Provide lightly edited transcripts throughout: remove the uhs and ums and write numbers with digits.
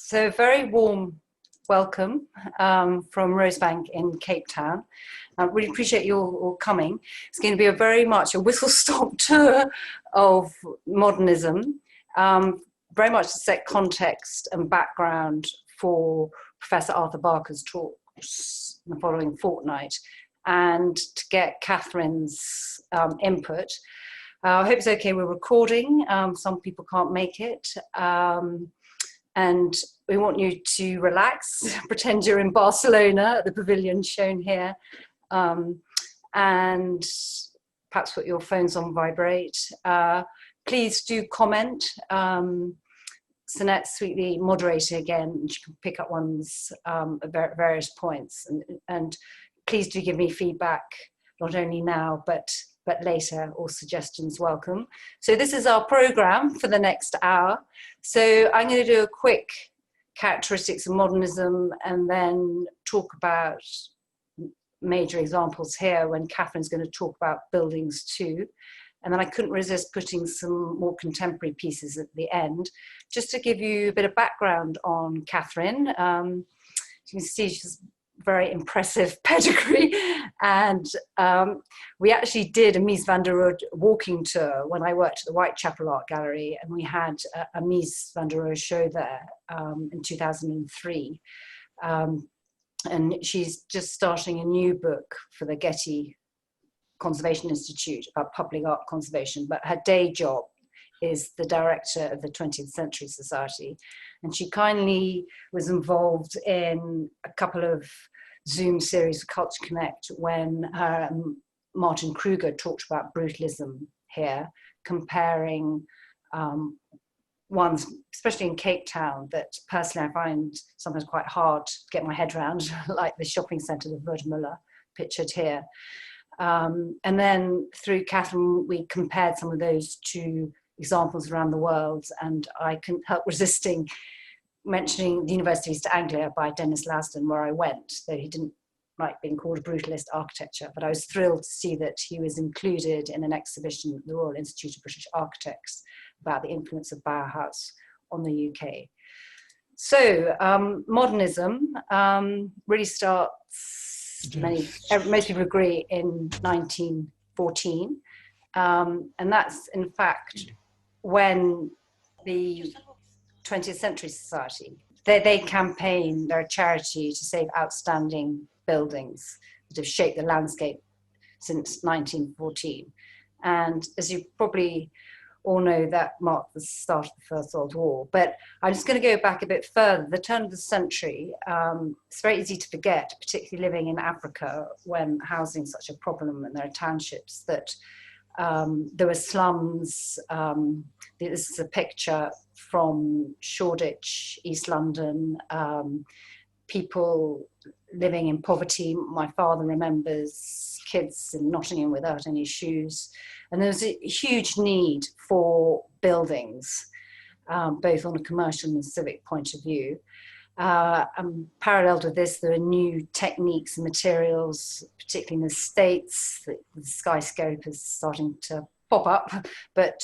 So very warm welcome from Rosebank in Cape Town. I really appreciate you all coming. It's going to be very much a whistle-stop tour of modernism, very much to set context and background for Professor Arthur Barker's talks in the following fortnight, and to get Catherine's input. I hope it's okay, we're recording. Some people can't make it. And we want you to relax, pretend you're in Barcelona at the pavilion shown here, and perhaps put your phones on vibrate. Please do comment. Sinette's sweetly moderator again, and she can pick up ones at various points. And please do give me feedback, not only now, but later, or suggestions welcome. So this is our program for the next hour. So I'm going to do a quick characteristics of modernism and then talk about major examples here when Catherine's going to talk about buildings too. And then I couldn't resist putting some more contemporary pieces at the end, just to give you a bit of background on Catherine. You can see she's very impressive pedigree, and we actually did a Mies van der Rohe walking tour when I worked at the Whitechapel Art Gallery, and we had a Mies van der Rohe show there in 2003, and she's just starting a new book for the Getty Conservation Institute about public art conservation, but her day job is the director of the 20th Century Society. And she kindly was involved in a couple of Zoom series of Culture Connect when her and Martin Kruger talked about brutalism here, comparing ones, especially in Cape Town, that personally I find sometimes quite hard to get my head around, like the shopping centre, the Werdmuller, pictured here. And then through Catherine, we compared some of those to examples around the world, and I couldn't help resisting mentioning the University of East Anglia by Dennis Lasdon, where I went, though he didn't like being called a brutalist architecture, but I was thrilled to see that he was included in an exhibition at the Royal Institute of British Architects about the influence of Bauhaus on the UK. So modernism really starts, most people agree, in 1914, and that's in fact when the 20th Century Society, they campaign, they're a charity to save outstanding buildings that have shaped the landscape since 1914. And as you probably all know, that marked the start of the First World War. But I'm just going to go back a bit further. The turn of the century, it's very easy to forget, particularly living in Africa when housing is such a problem and there are townships, that there were slums. This is a picture from Shoreditch, East London, people living in poverty. My father remembers kids in Nottingham without any shoes. And there was a huge need for buildings, both on a commercial and civic point of view. Parallel to this, there are new techniques and materials, particularly in the States. The skyscraper is starting to pop up, but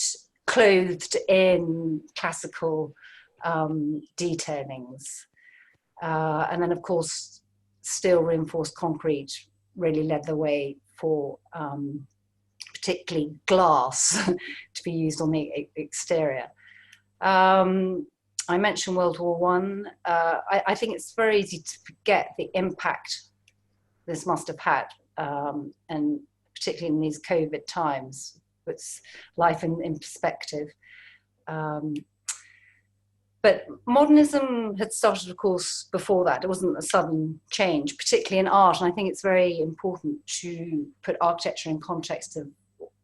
clothed in classical detailings. And then, of course, steel reinforced concrete really led the way for particularly glass to be used on the exterior. I mentioned World War I. I think it's very easy to forget the impact this must have had, and particularly in these COVID times, puts life in perspective. But modernism had started, of course, before that. It wasn't a sudden change, particularly in art. And I think it's very important to put architecture in context of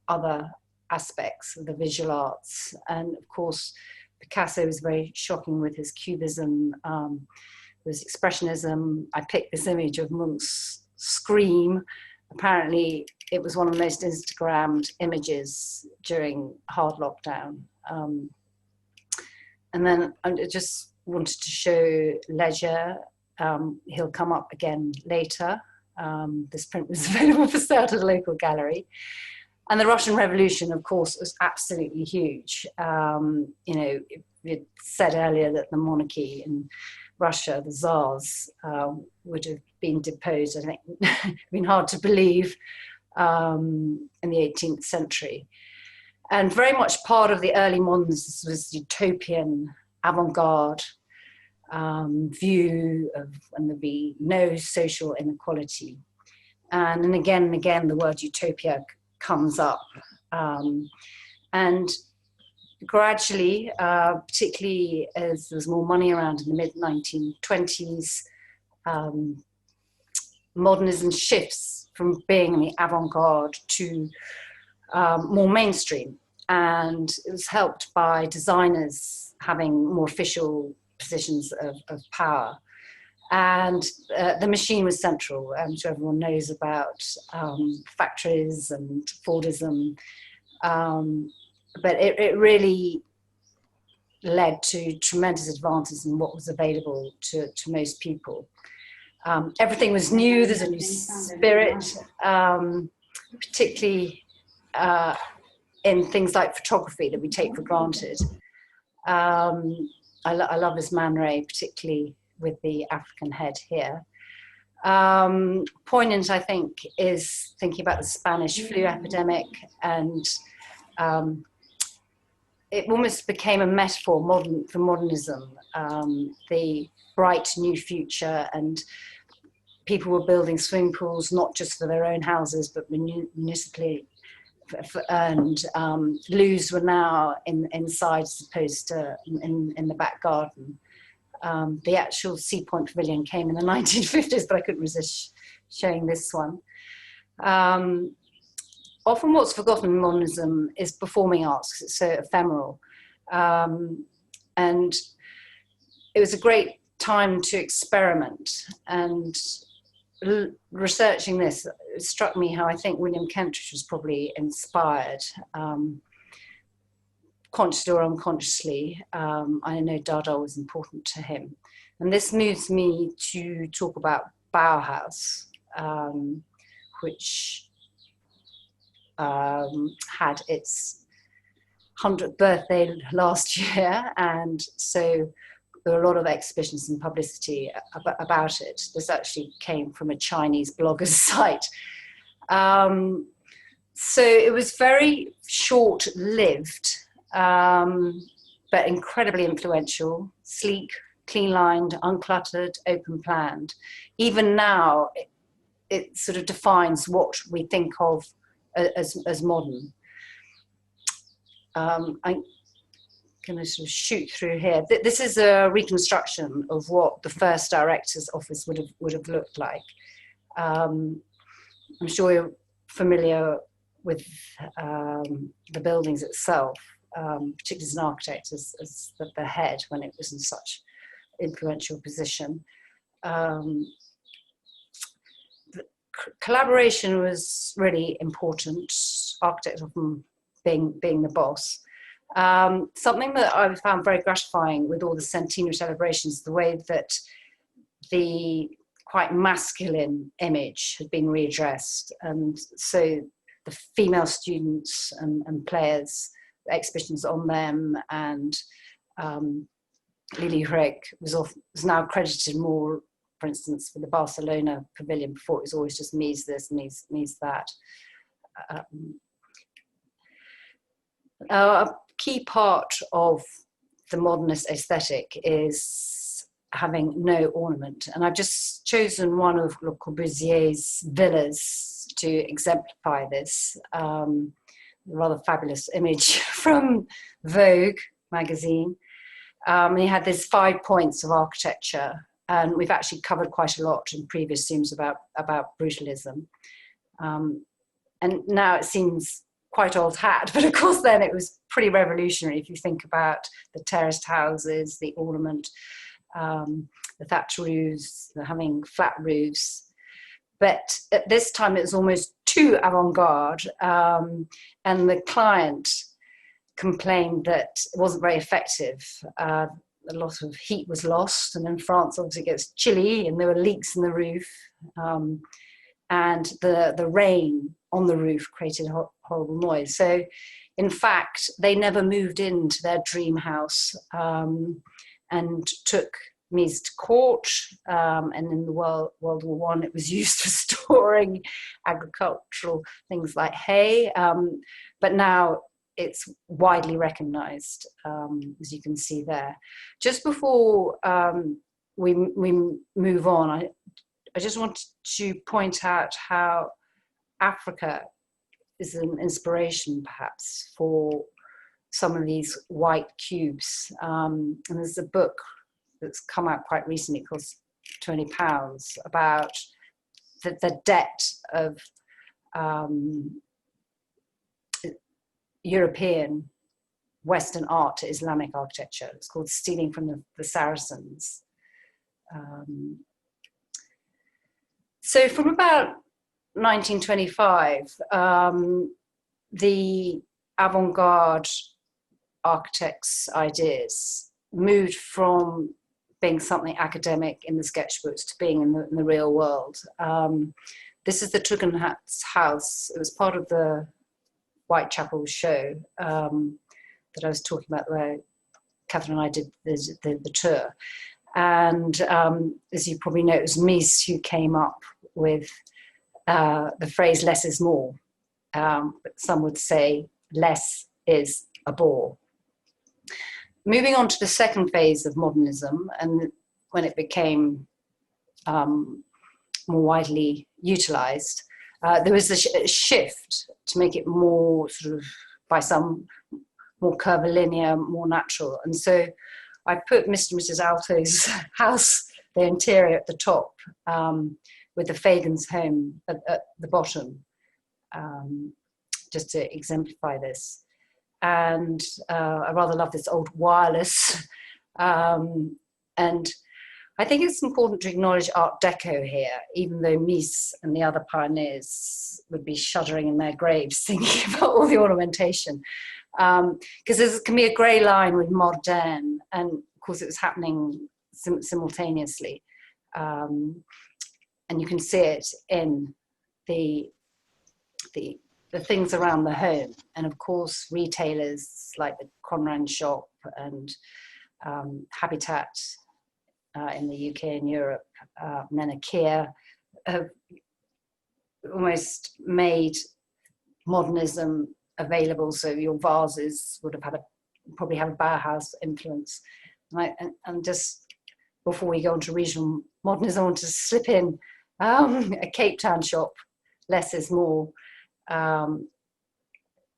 other aspects of the visual arts. And of course, Picasso was very shocking with his cubism, his expressionism. I picked this image of Munch's Scream. Apparently, it was one of the most Instagrammed images during hard lockdown. And then I just wanted to show Léger. He'll come up again later. This print was available for sale at a local gallery. And the Russian Revolution, of course, was absolutely huge. You know, you said earlier that the monarchy in Russia, the Tsars, would have been deposed. I think it's been hard to believe in the 18th century. And very much part of the early modernists was utopian, avant-garde view of when there'd be no social inequality. And again, the word utopia comes up. And gradually, particularly as there was more money around in the mid-1920s, modernism shifts from being the avant-garde to more mainstream. And it was helped by designers having more official positions of power. And the machine was central. I'm sure everyone knows about factories and Fordism. But it really led to tremendous advances in what was available to most people. Everything was new, there's a new spirit, particularly in things like photography that we take for granted. I love this Man Ray, particularly with the African head here. Poignant, I think, is thinking about the Spanish flu epidemic, and it almost became a metaphor for modernism, the bright new future, and people were building swimming pools, not just for their own houses, but municipally, and loos were now inside as opposed to in the back garden. The actual Sea Point Pavilion came in the 1950s, but I couldn't resist showing this one. Often what's forgotten in modernism is performing arts, because it's so ephemeral. And it was a great time to experiment. And researching this, it struck me how I think William Kentridge was probably inspired, consciously or unconsciously. I know Dada was important to him. And this moves me to talk about Bauhaus, which had its 100th birthday last year, and so there were a lot of exhibitions and publicity about it. This actually came from a Chinese blogger's site. So it was very short-lived, but incredibly influential, sleek, clean-lined, uncluttered, open-planned. Even now, it sort of defines what we think of as modern. I'm going to sort of shoot through here. This is a reconstruction of what the first director's office would have looked like. I'm sure you're familiar with the buildings itself, particularly as an architect, as the head when it was in such influential position. Collaboration was really important, architects often being the boss. Something that I found very gratifying with all the centenary celebrations, the way that the quite masculine image had been readdressed. And so the female students and players, the exhibitions on them, and Lili Hrek was now credited more, for instance, for the Barcelona pavilion. Before it was always just Mies this, Mies that. A key part of the modernist aesthetic is having no ornament. And I've just chosen one of Le Corbusier's villas to exemplify this. A rather fabulous image from Vogue magazine. He had these 5 points of architecture, and we've actually covered quite a lot in previous Zooms about brutalism. And now it seems quite old hat, but of course then it was pretty revolutionary if you think about the terraced houses, the ornament, the thatch roofs, having flat roofs. But at this time it was almost too avant-garde, and the client complained that it wasn't very effective. A lot of heat was lost, and in France obviously it gets chilly and there were leaks in the roof, and the rain on the roof created horrible noise. So in fact, they never moved into their dream house, and took Mies to court, and in the World War I it was used for storing agricultural things like hay, but now it's widely recognised, as you can see there. Just before we move on, I just wanted to point out how Africa is an inspiration perhaps for some of these white cubes, and there's a book that's come out quite recently called £20 about the debt of European Western art to Islamic architecture. It's called Stealing from the Saracens. So from about 1925, the avant-garde architects' ideas moved from being something academic in the sketchbooks to being in the real world. This is the Tugendhat's house. It was part of the Whitechapel show that I was talking about, where Catherine and I did the tour. And as you probably know, it was Mies who came up with the phrase "less is more." But some would say less is a bore. Moving on to the second phase of modernism, and when it became more widely utilised, there was a shift to make it more sort of, by some, more curvilinear, more natural. And so I put Mr. and Mrs. Alto's house, the interior, at the top, with the Fagin's home at the bottom, just to exemplify this. And I rather love this old wireless. And I think it's important to acknowledge Art Deco here, even though Mies and the other pioneers would be shuddering in their graves thinking about all the ornamentation. Because there can be a grey line with modern, and of course it was happening simultaneously. And you can see it in the things around the home, and of course retailers like the Conran shop and Habitat in the UK and Europe, and then IKEA have almost made modernism available. So your vases would have probably have a Bauhaus influence. And just before we go on to regional modernism, I want to slip in a Cape Town shop, less is more. And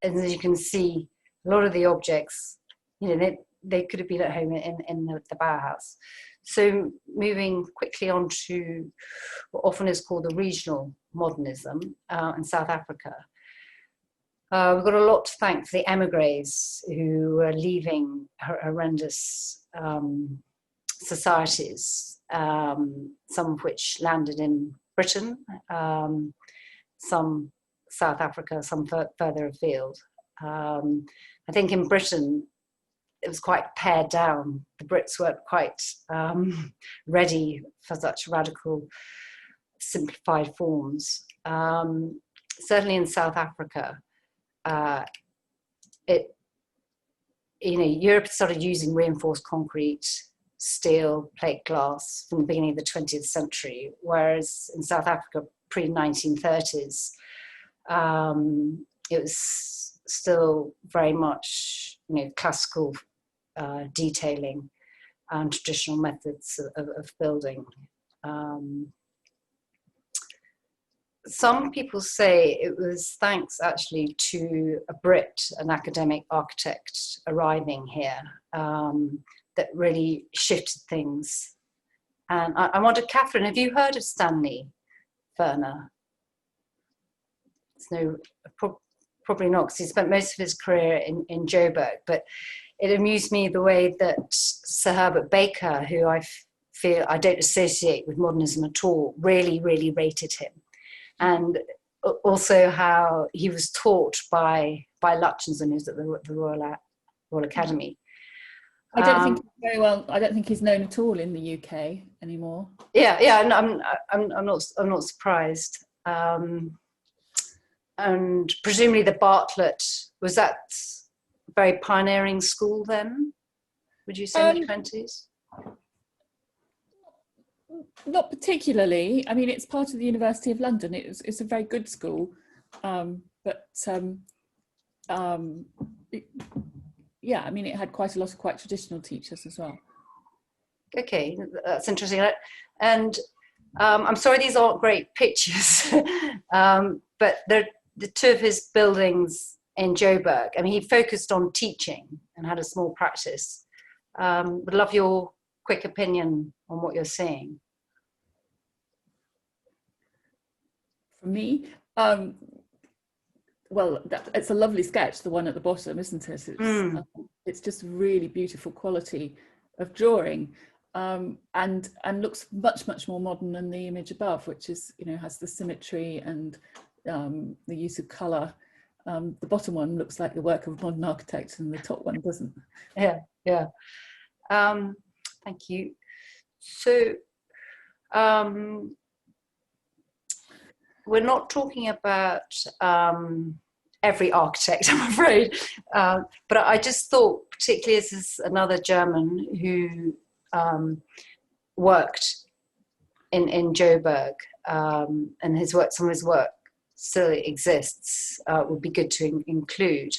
as you can see, a lot of the objects, they could have been at home in the Bauhaus. So moving quickly on to what often is called the regional modernism in South Africa. We've got a lot to thank for the emigres who are leaving horrendous societies, some of which landed in Britain, some South Africa, some further afield. I think in Britain, it was quite pared down. The Brits weren't quite ready for such radical, simplified forms. Certainly in South Africa, Europe started using reinforced concrete, steel, plate glass from the beginning of the 20th century, whereas in South Africa, pre-1930s, it was still very much, classical detailing and traditional methods of building. Some people say it was thanks actually to a Brit, an academic architect arriving here, that really shifted things. And I wonder, Catherine, have you heard of Stanley Fernand? No, probably not, because he spent most of his career in Joburg, but it amused me the way that Sir Herbert Baker, who I feel I don't associate with modernism at all, really, really rated him. And also how he was taught by Lutchinson, who's at the Royal Academy. I don't think very well. I don't think he's known at all in the UK anymore. Yeah. I'm not surprised. and presumably the Bartlett, was that a very pioneering school then, would you say, in the 20s? Not particularly. I mean, it's part of the University of London. It's a very good school, yeah, I mean, it had quite a lot of quite traditional teachers as well. Okay, that's interesting. And I'm sorry these aren't great pictures, but they're the two of his buildings in Joburg. I mean, he focused on teaching and had a small practice. Would love your quick opinion on what you're seeing. For me, well, it's a lovely sketch, the one at the bottom, isn't it? It's just really beautiful quality of drawing, and looks much more modern than the image above, which is, you know, has the symmetry and the use of colour. The bottom one looks like the work of a modern architect, and the top one doesn't. Yeah. Thank you. So we're not talking about every architect, I'm afraid, but I just thought, particularly as is another German who worked in Joburg, and his work, some of his work still exists, would be good to include.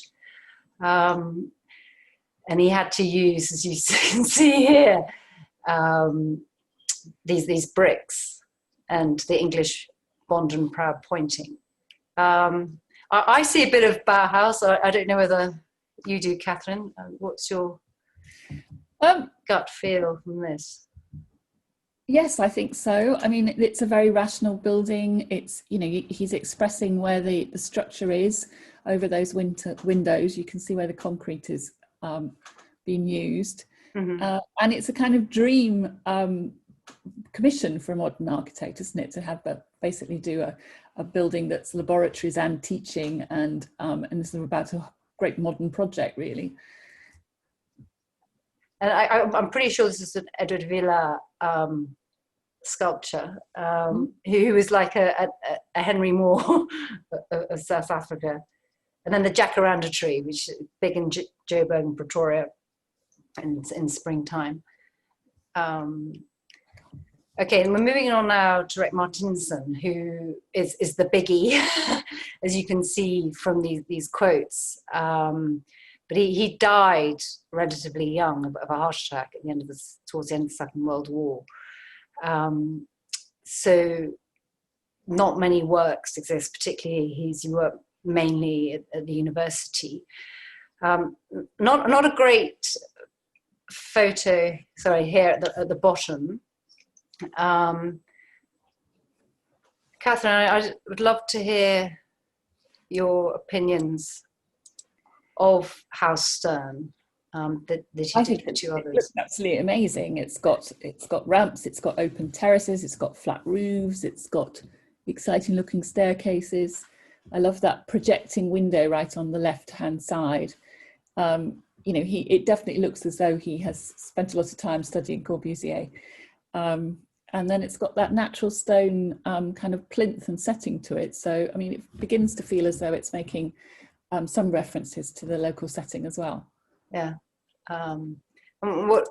And he had to use, as you can see here, these bricks and the English bond and proud pointing. I see a bit of Bauhaus. I don't know whether you do, Catherine. What's your gut feel from this? Yes, I think so. I mean, it's a very rational building. It's, you know, he's expressing where the structure is over those windows. You can see where the concrete is being used. Mm-hmm. And it's a kind of dream commission for a modern architect, isn't it? To have basically do a building that's laboratories and teaching, and this is about a great modern project, really. And I'm pretty sure this is an Edward Villa sculpture, who was like a Henry Moore of South Africa. And then the jacaranda tree, which is big in Joburg and Pretoria in springtime. Okay, and we're moving on now to Martienssen, who is the biggie, as you can see from these quotes. But he died relatively young of a heart attack at the end of towards the end of the Second World War. So not many works exist, particularly his work mainly at the university. Not a great photo, sorry, here at the bottom. Catherine, I would love to hear your opinions of House Stern, that you did for two others. It looks absolutely amazing. It's got ramps, it's got open terraces, it's got flat roofs, it's got exciting looking staircases. I love that projecting window right on the left-hand side. You know, it definitely looks as though he has spent a lot of time studying Corbusier. And then it's got that natural stone kind of plinth and setting to it. So, I mean, it begins to feel as though it's making some references to the local setting as well. Yeah. And what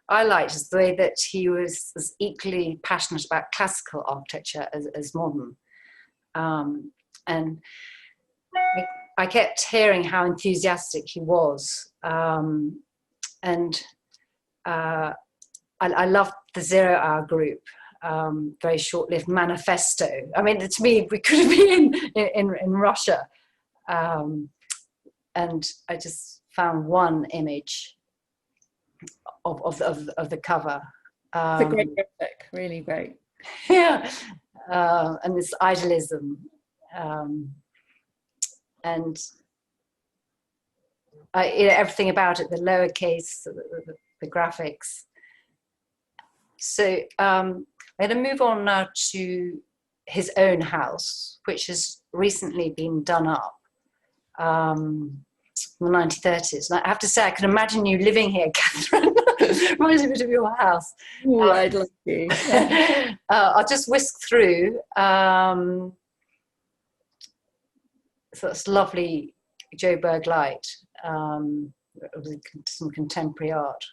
I liked is the way that he was as equally passionate about classical architecture as modern. And I kept hearing how enthusiastic he was. And I loved the 0 Hour group, very short-lived manifesto. I mean, to me, we could have been in Russia. And I just found one image of the cover. It's a great graphic, really great. Yeah, and this idealism. And everything about it, the lowercase, the graphics. So I'm going to move on now to his own house, which has recently been done up in the 1930s. And I have to say, I can imagine you living here, Catherine. Reminds me a bit of your house. Oh, I'd love to. I'll just whisk through. so it's lovely Joburg light, with some contemporary art.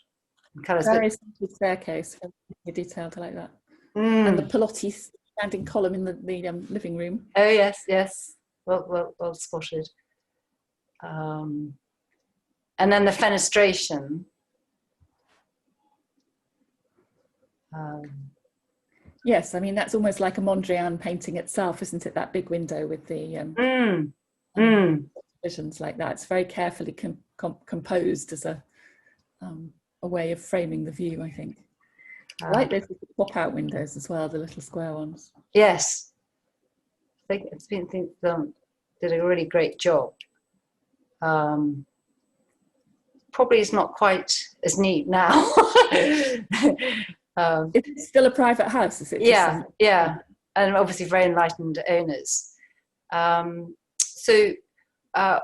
Colours. Very simple staircase, very detailed. I like that. Mm. And the Peerutin standing column in the living room. Oh yes, yes. Well spotted. And then the fenestration. Yes, I mean that's almost like a Mondrian painting itself, isn't it? That big window with the visions like that. It's very carefully composed as a way of framing the view, I think. I like those pop-out windows as well, the little square ones. Yes, I think it's been did a really great job. Probably it's not quite as neat now. It's still a private house, is it? Yeah, yeah, and obviously very enlightened owners. So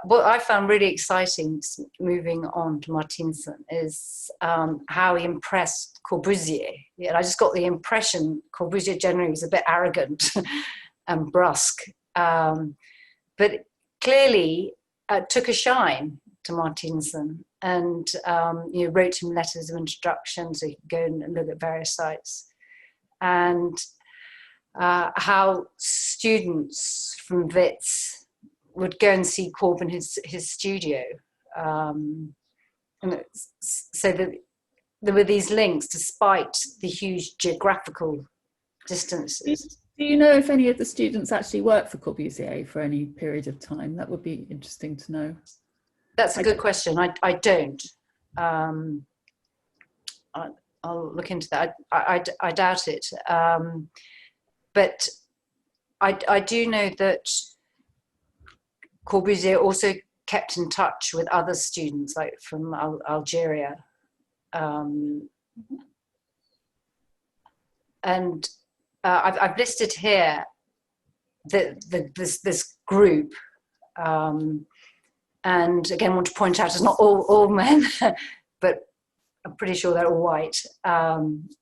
what I found really exciting, moving on to Martienssen, is how he impressed Corbusier. Yeah, and I just got the impression Corbusier generally was a bit arrogant and brusque, but clearly took a shine to Martienssen, and wrote him letters of introduction so he could go and look at various sites, and how students from Wits would go and see Corb in his studio, and so that there were these links despite the huge geographical distances. Do you know if any of the students actually worked for Corbusier for any period of time? That would be interesting to know. That's a good question. I don't. I'll look into that. I doubt it. But I do know that Corbusier also kept in touch with other students, like from Algeria. And I've listed here this group. And again, want to point out it's not all men, but I'm pretty sure they're all white. And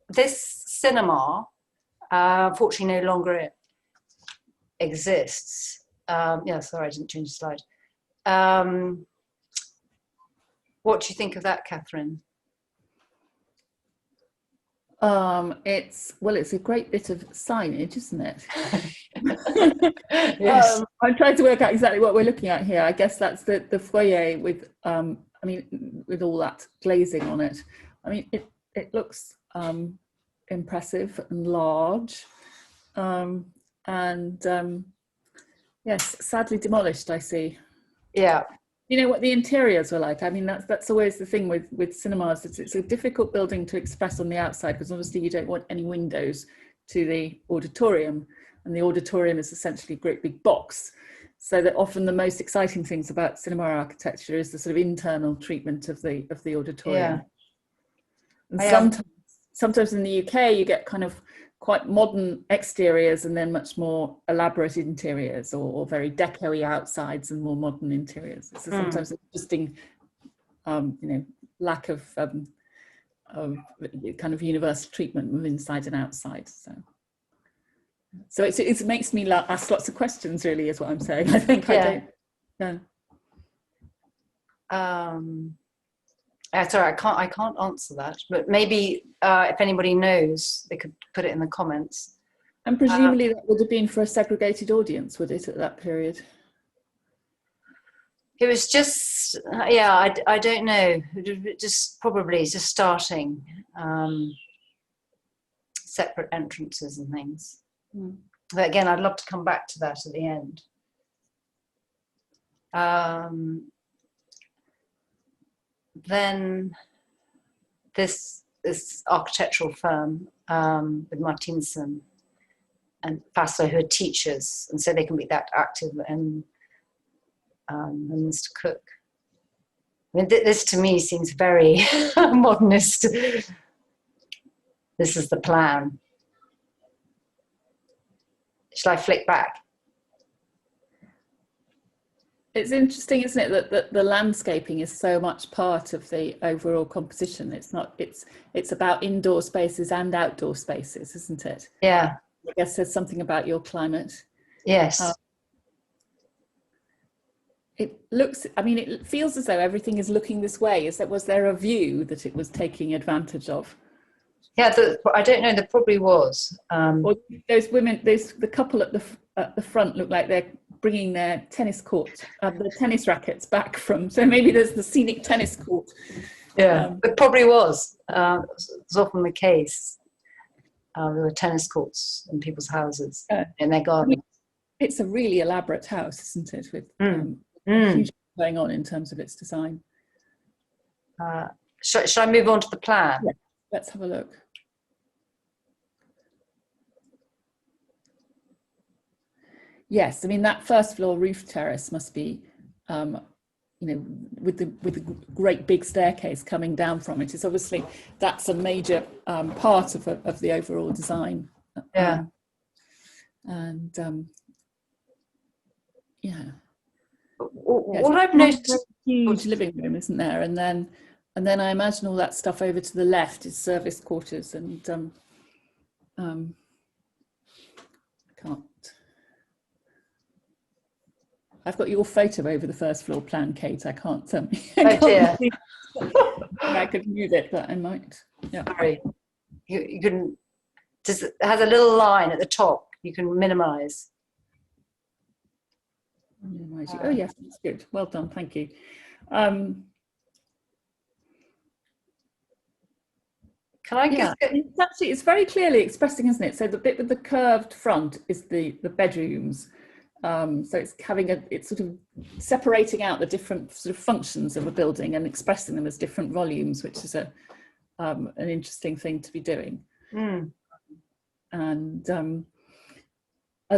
this cinema, unfortunately, no longer exists. Yeah, sorry, I didn't change the slide. What do you think of that, Catherine? It's a great bit of signage, isn't it? Yes. I'm trying to work out exactly what we're looking at here. I guess that's the foyer with with all that glazing on it. I mean, it looks impressive and large, yes, sadly demolished, I see. Yeah. You know what the interiors were like? I mean, that's always the thing with cinemas. It's a difficult building to express on the outside because obviously you don't want any windows to the auditorium, and the auditorium is essentially a great big box. So that often the most exciting things about cinema architecture is the sort of internal treatment of the auditorium. Yeah. And sometimes in the UK you get kind of quite modern exteriors and then much more elaborate interiors, or very deco-y outsides and more modern interiors. So sometimes interesting, lack of kind of universal treatment of inside and outside. So it makes me ask lots of questions, really, is what I'm saying. I think I don't. Sorry, I can't answer that, but maybe if anybody knows, they could put it in the comments. And presumably that would have been for a segregated audience, would it, at that period? It was just, I don't know, probably just starting, separate entrances and things. But again, I'd love to come back to that at the end. Then this architectural firm with Martienssen and Fassler, who are teachers, and so they can be that active, and Mr. Cooke. I mean, this to me seems very modernist. This is the plan. Shall I flick back? It's interesting, isn't it, that the landscaping is so much part of the overall composition. It's about indoor spaces and outdoor spaces, isn't it? Yeah. I guess there's something about your climate. Yes. it looks, I mean, it feels as though everything is looking this way. Was there a view that it was taking advantage of? Yeah, I don't know, there probably was. Or those women, the couple at the front look like they're bringing their tennis rackets back from, so maybe there's the scenic tennis court. Yeah, it probably was. It's often the case. There were tennis courts in people's houses, in their gardens. It's a really elaborate house, isn't it? With huge going on in terms of its design. Should I move on to the plan? Yeah, let's have a look. Yes, I mean that first floor roof terrace must be, with the great big staircase coming down from it. It's obviously, that's a major part of the overall design. Yeah. Yeah. What I've noticed, huge living room, isn't there? And then I imagine all that stuff over to the left is service quarters, and I can't. I've got your photo over the first floor plan, Kate. I can't. Oh dear. I could move it, but I might. Yeah. Sorry. You can. It has a little line at the top. You can minimise. Oh yes, that's good. Well done. Thank you. Can I get? It's very clearly expressing, isn't it? So the bit with the curved front is the bedrooms. So it's sort of separating out the different sort of functions of a building and expressing them as different volumes, which is an interesting thing to be doing. And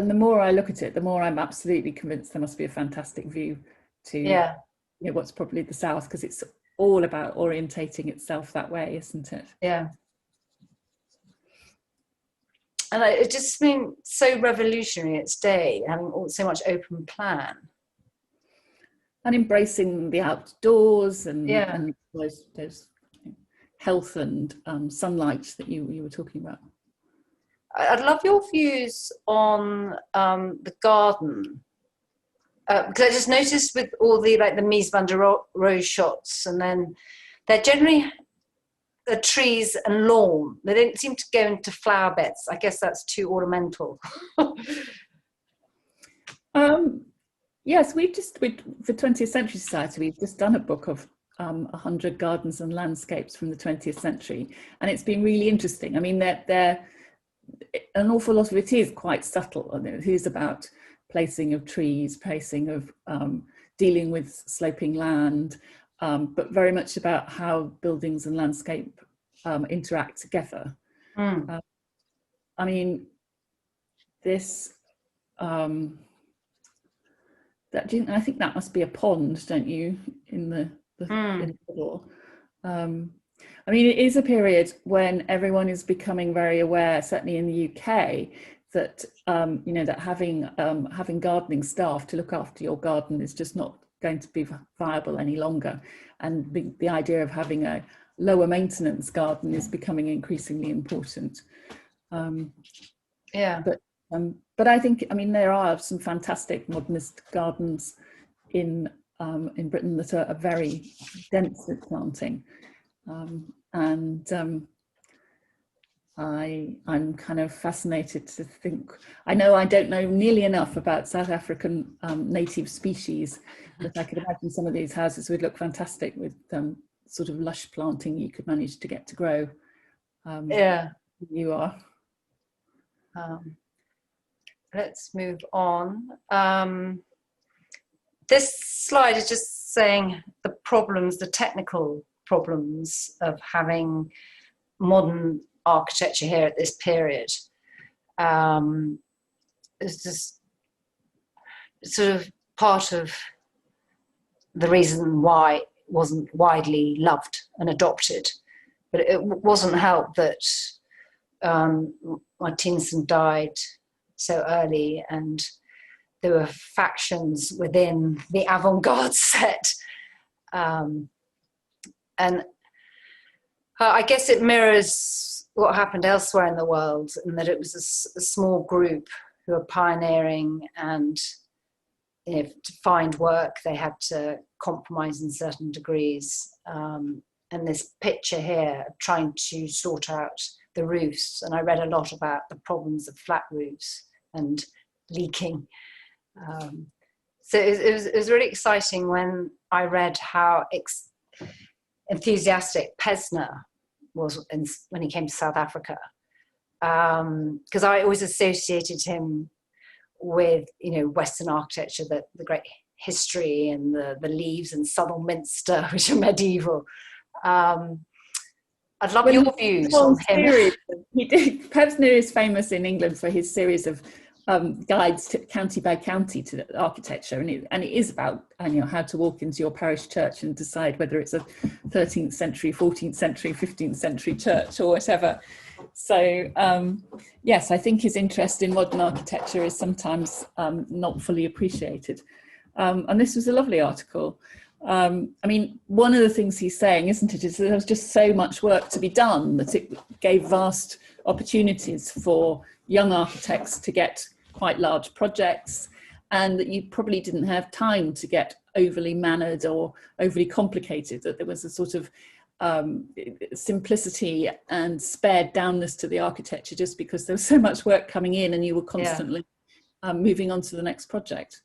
the more I look at it, the more I'm absolutely convinced there must be a fantastic view to what's probably the south, because it's all about orientating itself that way, isn't it? Yeah. And it just been so revolutionary its day, having so much open plan. And embracing the outdoors and those health and sunlight that you were talking about. I'd love your views on the garden. Because I just noticed with all the mise van der Rohe shots, and then they're generally the trees and lawn. They don't seem to go into flower beds. I guess that's too ornamental. Yes, for 20th Century Society, we've just done a book of 100 gardens and landscapes from the 20th century, and it's been really interesting. I mean, an awful lot of it is quite subtle. I mean, it is about placing of trees, placing of dealing with sloping land, but very much about how buildings and landscape interact together. I mean, this, I think that must be a pond, don't you, in the middle? I mean, it is a period when everyone is becoming very aware, certainly in the UK, that that having gardening staff to look after your garden is just not going to be viable any longer, and the idea of having a lower maintenance garden is becoming increasingly important. But I think, I mean, there are some fantastic modernist gardens in Britain that are very dense with planting, I'm kind of fascinated to think. I know I don't know nearly enough about South African native species, but I could imagine some of these houses would look fantastic with sort of lush planting you could manage to get to grow. You are. Let's move on. This slide is just saying the problems, the technical problems of having modern architecture here at this period. It's just sort of part of the reason why it wasn't widely loved and adopted, but it wasn't helped that Martienssen died so early, and there were factions within the avant-garde set, and I guess it mirrors what happened elsewhere in the world, in that it was a small group who were pioneering and to find work, they had to compromise in certain degrees. And this picture here, trying to sort out the roofs. And I read a lot about the problems of flat roofs and leaking. So it was really exciting when I read how enthusiastic Pesner was when he came to South Africa. Because I always associated him with, Western architecture, the great history and the leaves and Southern Minster, which are medieval. I'd love your views on him. He did. Pesner is famous in England for his series of guides to county by county to architecture, and it is about how to walk into your parish church and decide whether it's a 13th century, 14th century, 15th century church or whatever. So yes, I think his interest in modern architecture is sometimes not fully appreciated. And this was a lovely article. I mean, one of the things he's saying, isn't it, is that there was just so much work to be done that it gave vast opportunities for young architects to get quite large projects, and that you probably didn't have time to get overly mannered or overly complicated, that there was a sort of simplicity and spared downness to the architecture just because there was so much work coming in and you were constantly moving on to the next project.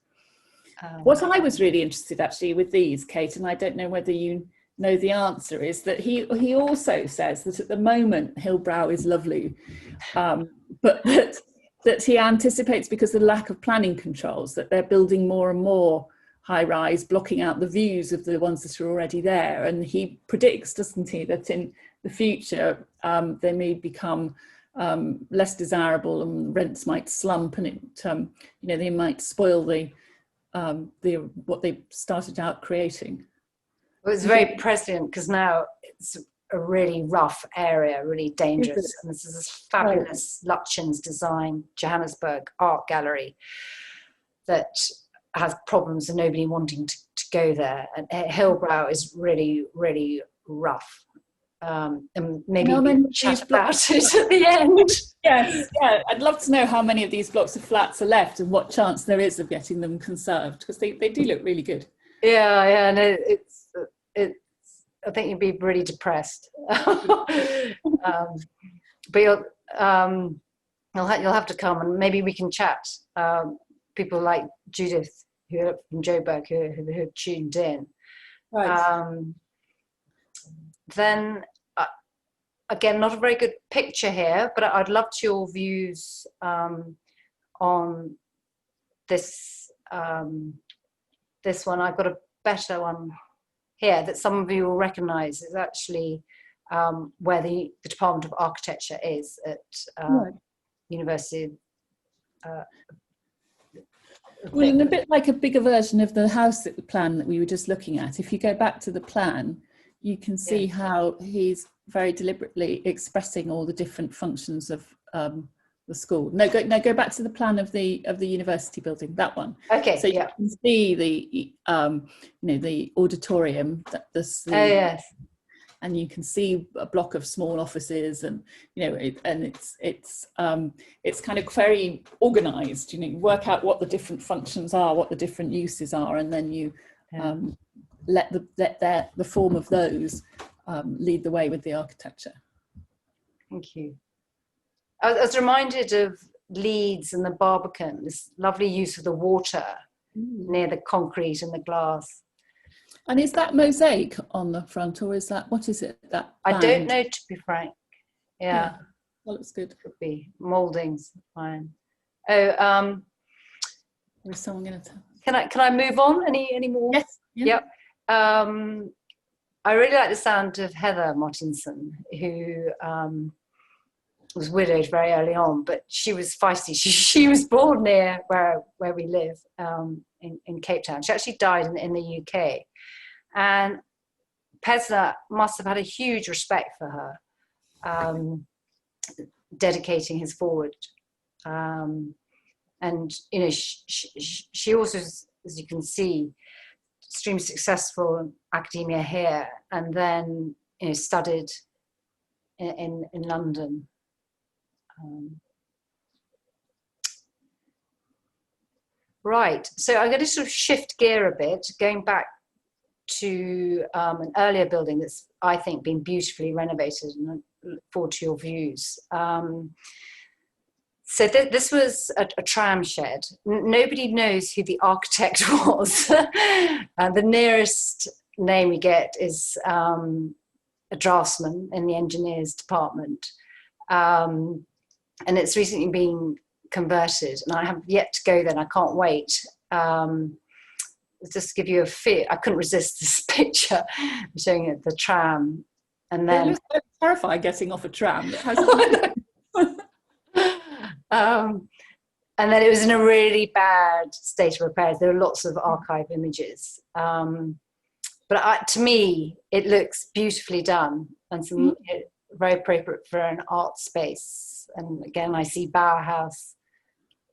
What I was really interested actually with these, Kate, and I don't know whether you know the answer, is that he also says that at the moment Hillbrow is lovely, but that he anticipates, because of the lack of planning controls, that they're building more and more high-rise, blocking out the views of the ones that are already there. And he predicts, doesn't he, that in the future they may become less desirable and rents might slump, and it they might spoil the what they started out creating. It was very prescient, because now it's a really rough area, really dangerous. And this is this fabulous Lutyens design Johannesburg art gallery that has problems and nobody wanting to go there. And Hillbrow is really, really rough. And maybe we'll chat about it at the end. Yes, yeah. I'd love to know how many of these blocks of flats are left and what chance there is of getting them conserved, because they do look really good. Yeah, and it's I think you'd be really depressed. But you'll have to come, and maybe we can chat. People like Judith, who are from Joburg, who tuned in. Right. Then again, not a very good picture here, but I'd love your views on this this one. I've got a better one here that some of you will recognise. Is actually where the Department of Architecture is at University. Well, and a bit like a bigger version of the house plan that we were just looking at. If you go back to the plan, you can see how he's very deliberately expressing all the different functions of the school. No, go back to the plan of the university building. That one. Okay. So you can see the the auditorium. Yes. And you can see a block of small offices, and it's kind of very organised. You work out what the different functions are, what the different uses are, and then you let the form of those lead the way with the architecture. Thank you. I was reminded of Leeds and the Barbican, this lovely use of the water near the concrete and the glass. And is that mosaic on the front, or is that, what is it? That band? I don't know, to be frank. Yeah. Well, it's good. Could be mouldings. Fine. Oh, is someone going to? Can I move on? Any more? Yes. Yeah. Yep. I really like the sound of Heather Martienssen, who was widowed very early on, but she was feisty. She was born near where we live, in Cape Town. She actually died in the UK. And Pesner must have had a huge respect for her, dedicating his forward. And, she also, as you can see, extremely successful in academia here, and then, studied in London. Right. So I'm going to sort of shift gear a bit, going back to an earlier building that's, I think, been beautifully renovated, and I look forward to your views. So this was a tram shed. Nobody knows who the architect was. The nearest name we get is a draftsman in the engineers department. And it's recently been converted, and I have yet to go there, and I can't wait. Just to give you a feel, I couldn't resist this picture showing it, the tram. And then it looks terrifying getting off a tram. And then it was in a really bad state of repair. There are lots of archive images. But to me, it looks beautifully done, and very appropriate for an art space. And again, I see Bauhaus.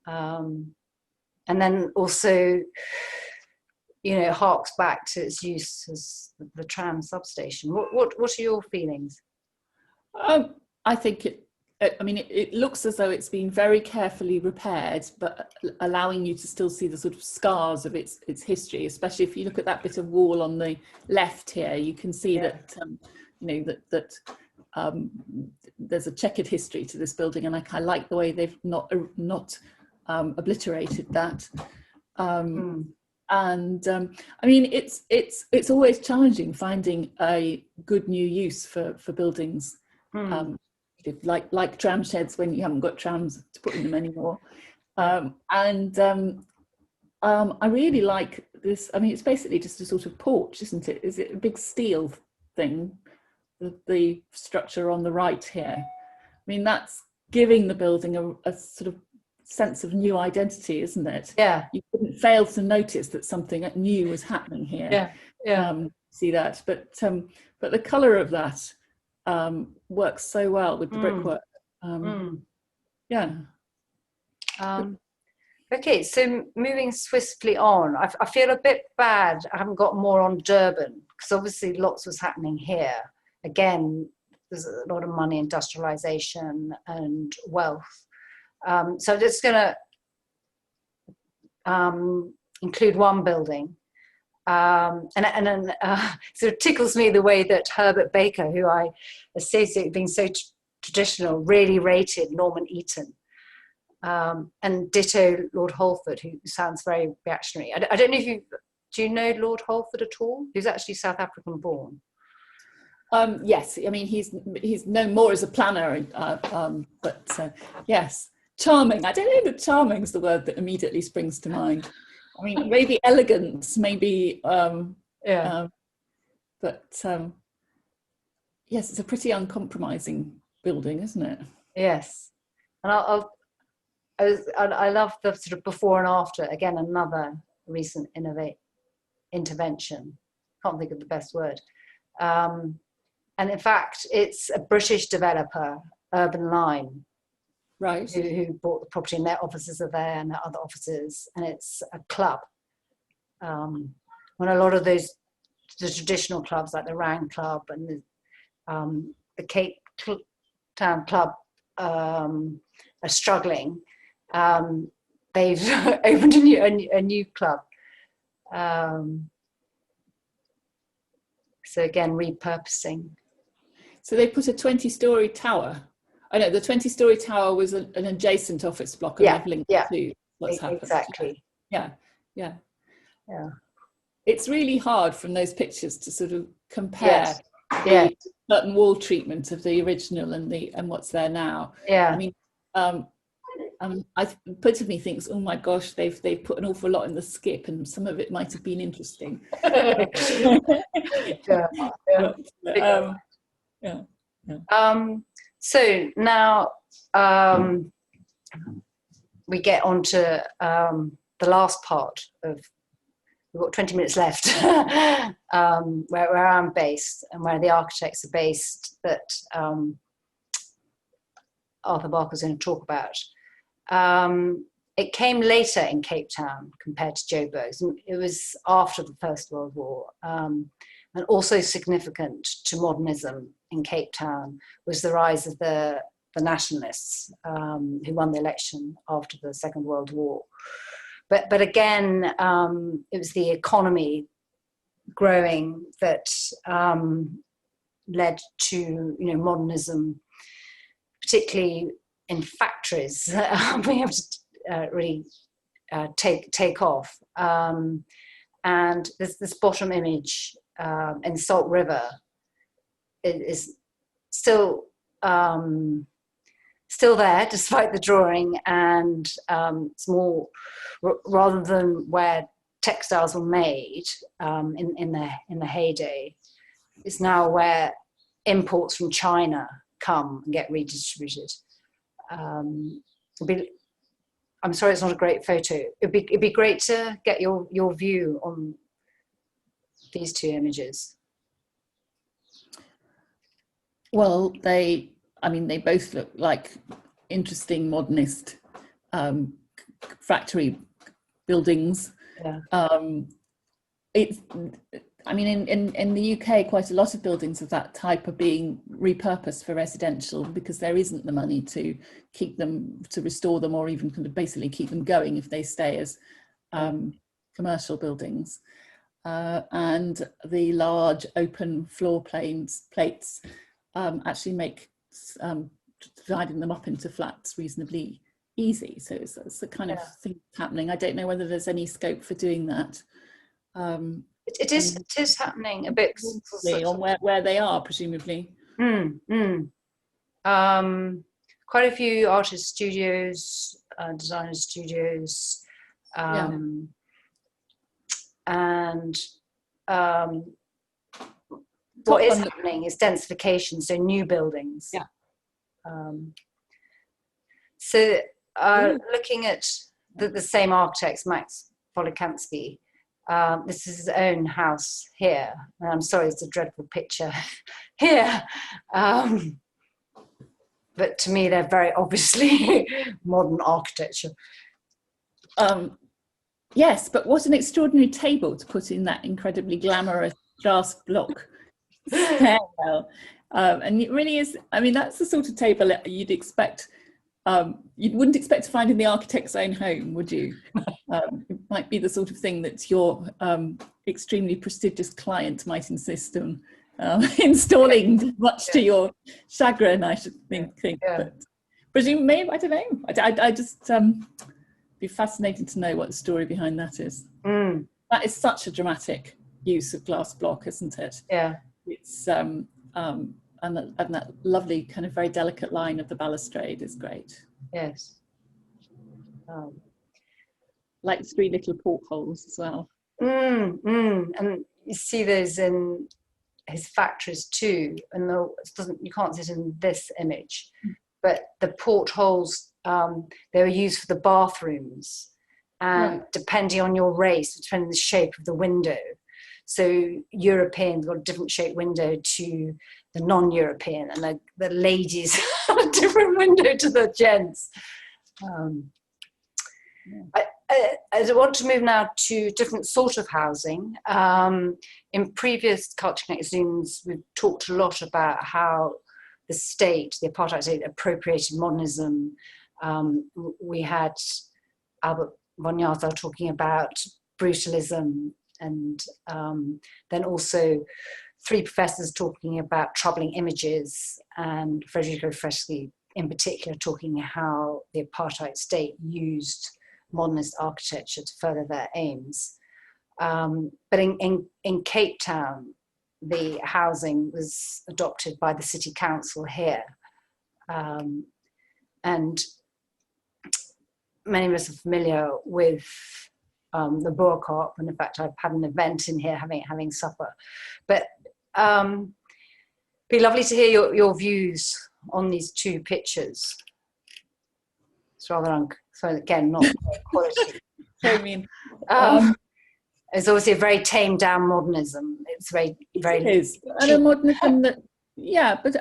And then also, you know, harks back to its use as the tram substation. What are your feelings? I think it looks as though it's been very carefully repaired, but allowing you to still see the sort of scars of its history, especially if you look at that bit of wall on the left here. You can see that, you know, that there's a checkered history to this building, and I like the way they've not obliterated that. And I mean, it's always challenging finding a good new use for buildings. Like tram sheds when you haven't got trams to put in them anymore. I really like this. I mean, it's basically just a sort of porch, isn't it? Is it a big steel thing? The structure on the right here. I mean, that's giving the building a sort of sense of new identity, isn't it? Yeah. You couldn't fail to notice that something new was happening here. See that, but the colour of that works so well with the brickwork. Okay, so moving swiftly on, I feel a bit bad I haven't got more on Durban, because obviously lots was happening here. Again, there's a lot of money, industrialization and wealth. So I'm just going to include one building. And sort of tickles me the way that Herbert Baker, who I associate with being so traditional, really rated Norman Eaton. And ditto Lord Holford, who sounds very reactionary. I don't know if do you know Lord Holford at all? He's actually South African born. Yes, I mean, he's known more as a planner, but yes, charming. I don't know that charming is the word that immediately springs to mind. I mean, maybe elegance, maybe, but yes, it's a pretty uncompromising building, isn't it? Yes, and I love the sort of before and after. Again, another recent intervention. Can't think of the best word. And in fact, it's a British developer, Urban Line, right, who bought the property, and their offices are there, and their other offices, and it's a club. When a lot of the traditional clubs, like the Rand Club and the Cape Town Club, are struggling, they've opened a new club. So again, repurposing. So they put a 20-story tower. I know the 20-story tower was an adjacent office block, leveling to what's happened. Exactly. Yeah. It's really hard from those pictures to sort of compare the certain wall treatment of the original and what's there now. Yeah. I mean, part of me thinks, oh my gosh, they've put an awful lot in the skip, and some of it might have been interesting. So now we get on to the last part of. We've got 20 minutes left, where I'm based and where the architects are based that Arthur Barker's going to talk about. It came later in Cape Town compared to Joburg. It was after the First World War. And also significant to modernism in Cape Town was the rise of the nationalists who won the election after the Second World War. but again, it was the economy growing that led to modernism, particularly in factories, being able to really take off. And this bottom image in Salt River is still there despite the drawing, and it's more, rather than where textiles were made in the heyday, it's now where imports from China come and get redistributed. I'm sorry, it's not a great photo. It'd be great to get your view on these two images. Well, they both look like interesting modernist factory buildings. Yeah. In the UK, quite a lot of buildings of that type are being repurposed for residential because there isn't the money to keep them, to restore them, or even kind of basically keep them going if they stay as commercial buildings. And the large open floor plates actually make dividing them up into flats reasonably easy. So it's the kind of thing happening. I don't know whether there's any scope for doing that. It is happening a bit on where they are, presumably. Quite a few artist studios, designer studios, and what is happening is densification, so new buildings. Yeah. Looking at the same architects, Max Polikansky, this is his own house here. And I'm sorry, it's a dreadful picture here. But to me, they're very obviously modern architecture. Yes, but what an extraordinary table to put in that incredibly glamorous glass block stairwell. And it really is, that's the sort of table that you'd expect, you wouldn't expect to find in the architect's own home, would you? It might be the sort of thing that your extremely prestigious client might insist on installing, much to your chagrin, I should think. Yeah. But presumably, I don't know. I just be fascinating to know what the story behind that is. That is such a dramatic use of glass block, isn't it? Yeah. It's and that lovely kind of very delicate line of the balustrade is great. Yes. Like the three little portholes as well. And you see those in his factories too, and you can't see it in this image, but the portholes, they were used for the bathrooms, and depending on your race, depending on the shape of the window. So Europeans got a different shaped window to the non-European, and the ladies had a different window to the gents. I want to move now to different sort of housing. In previous culture magazines, we've talked a lot about how the state, the apartheid state, appropriated modernism. We had Albert von Jarzal talking about brutalism, and then also three professors talking about troubling images, and Federico Freschi in particular talking how the apartheid state used modernist architecture to further their aims. But in Cape Town, the housing was adopted by the city council here. And many of us are familiar with the Boerkaap, and in fact I've had an event in here having supper. But be lovely to hear your views on these two pictures. It's rather so again, not quality. I mean, it's obviously a very tamed down modernism. It's very it is. And a modernism that, but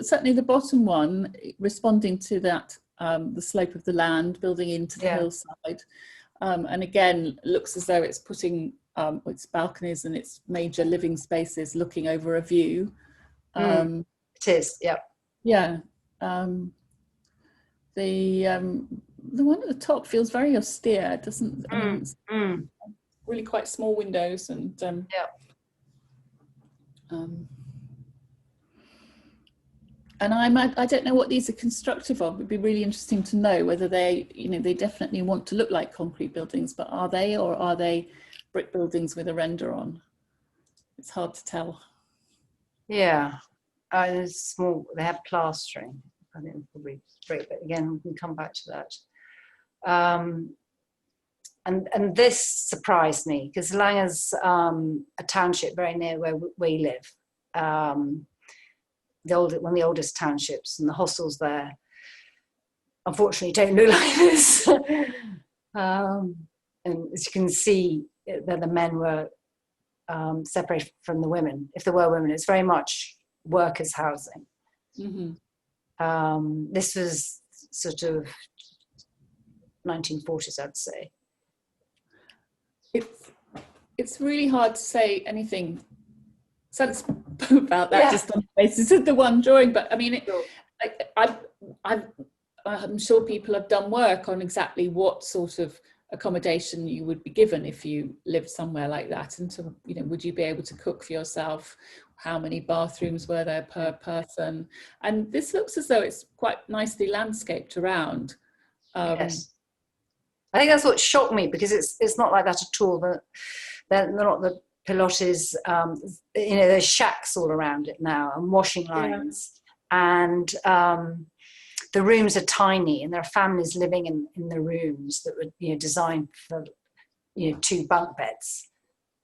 certainly the bottom one, responding to that, the slope of the land, building into the hillside, and again looks as though it's putting its balconies and its major living spaces looking over a view. It is, yeah. Yeah. The the one at the top feels very austere. It doesn't, I mean, it's really quite small windows, and and I don't know what these are constructive of. It'd be really interesting to know whether they, you know, they definitely want to look like concrete buildings, but are they, or are they brick buildings with a render on? It's hard to tell. Yeah, it's small. They have plastering. I think probably brick, but again, we can come back to that. And this surprised me because Langa's a township very near where we live. One of the oldest townships, and the hostels there, unfortunately, don't look like this. And as you can see, the men were separated from the women. If there were women, it's very much workers' housing. This was sort of 1940s, I'd say. It's really hard to say anything sensible about that just on the basis of the one drawing, but I mean, I'm sure people have done work on exactly what sort of accommodation you would be given if you lived somewhere like that, and to, you know, would you be able to cook for yourself? How many bathrooms were there per person? And this looks as though it's quite nicely landscaped around. Yes, I think that's what shocked me, because it's not like that at all. They're not the pilotis. You know, there's shacks all around it now, and washing lines, and the rooms are tiny, and there are families living in the rooms that were, you know, designed for, you know, 2 bunk beds,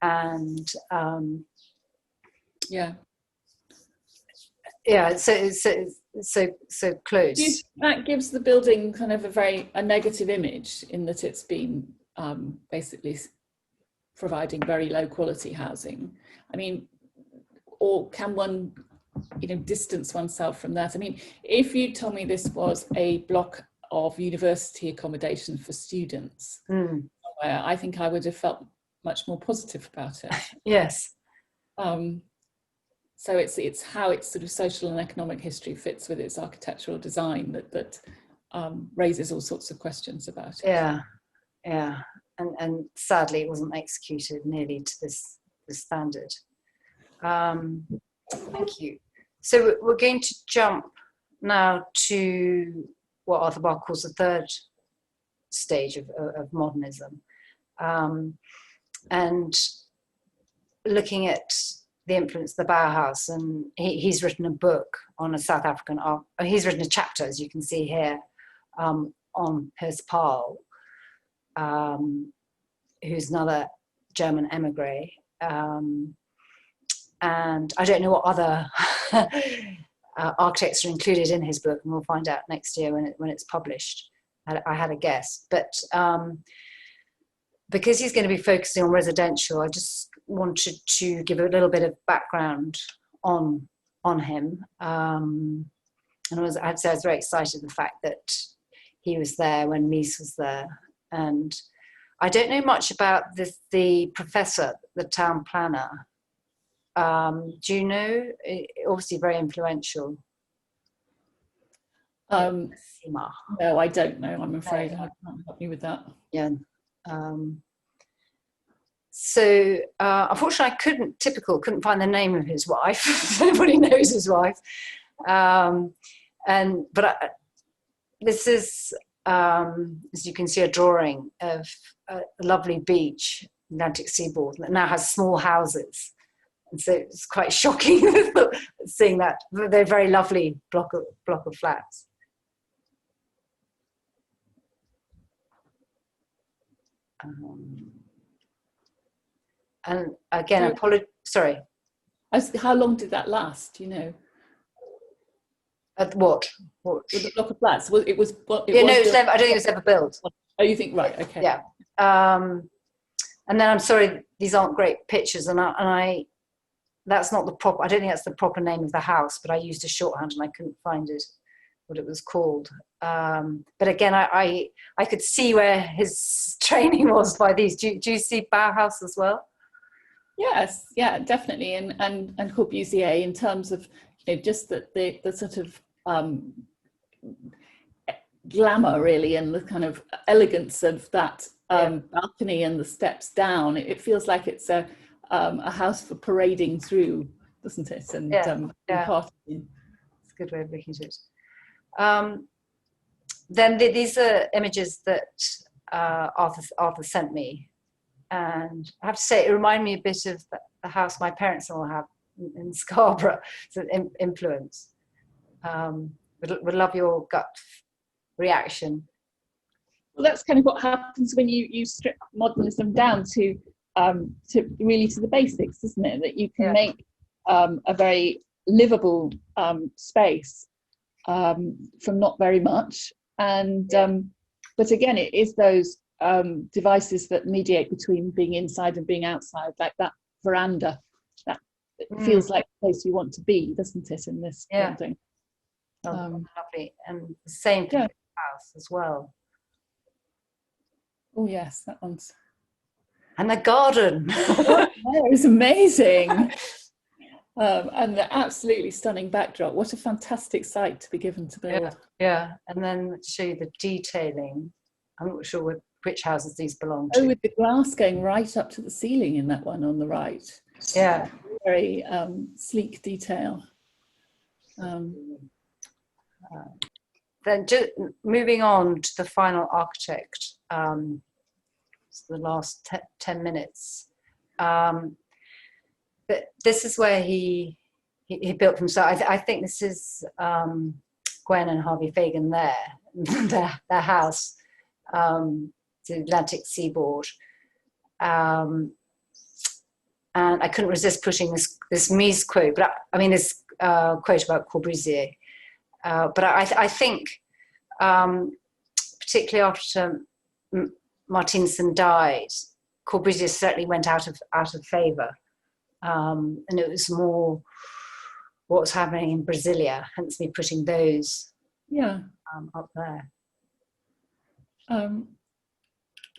and so close. That gives the building kind of a negative image, in that it's been basically providing very low quality housing. I mean, or can one, you know, distance oneself from that? I mean, if you told me this was a block of university accommodation for students, somewhere, I think I would have felt much more positive about it. Yes. So it's how its sort of social and economic history fits with its architectural design that raises all sorts of questions about it. Yeah. And sadly, it wasn't executed nearly to this standard. Thank you. So we're going to jump now to what Arthur Bach calls the third stage of modernism, and looking at the influence of the Bauhaus. And he's written a book on a South African art. He's written a chapter, as you can see here, on Fagn and Pahl, who's another German emigre. And I don't know what other architects are included in his book, and we'll find out next year when it's published. I had a guess, but because he's going to be focusing on residential, I just wanted to give a little bit of background on him. And I'd say I was very excited the fact that he was there when Mies was there. And I don't know much about the professor, the town planner. Do you know? Obviously very influential. No, I don't know. I'm afraid I can't help you with that. Yeah. So unfortunately, I couldn't find the name of his wife. Everybody knows his wife. This is, as you can see, a drawing of a lovely beach, Atlantic seaboard, that now has small houses. And so it's quite shocking seeing that. They're very lovely block of flats. And again, sorry. How long did that last? You know. What? With the block of flats. I don't think it was ever built. Oh, you think, right? Okay. Yeah. And then I'm sorry, these aren't great pictures, and I that's not the proper. I don't think that's the proper name of the house, but I used a shorthand and I couldn't find what it was called. But again, I could see where his training was by these. Do you see Bauhaus as well? Yes, yeah, definitely, and Corbusier, in terms of, you know, just the sort of glamour really, and the kind of elegance of that balcony and the steps down. It feels like it's a house for parading through, doesn't it? And partying. It's a good way of looking at it. Then these are images that Arthur sent me, and I have to say it reminded me a bit of the house my parents all have in Scarborough. It's an influence. Would love your gut reaction. Well, that's kind of what happens when you strip modernism down to really to the basics, isn't it? That you can make a very livable space from not very much, and but again, it is those devices that mediate between being inside and being outside, like that veranda. That feels like the place you want to be, doesn't it? In this building. Lovely, and the same for the house as well. Oh yes, that one's. And the garden. That is amazing. And the absolutely stunning backdrop. What a fantastic site to be given to build. Yeah. And then to show you the detailing. I'm not sure which houses these belong to. Oh, with the glass going right up to the ceiling in that one on the right. Yeah. Very sleek detail. Then moving on to the final architect, the last 10 minutes. But this is where he built himself. I think this is Gwen and Harvey Fagn their house, the Atlantic seaboard. And I couldn't resist pushing this Mies quote, but this quote about Corbusier. But I think, particularly after Martienssen died, Corbusier certainly went out of favour, and it was more what's happening in Brasilia. Hence me putting those up there.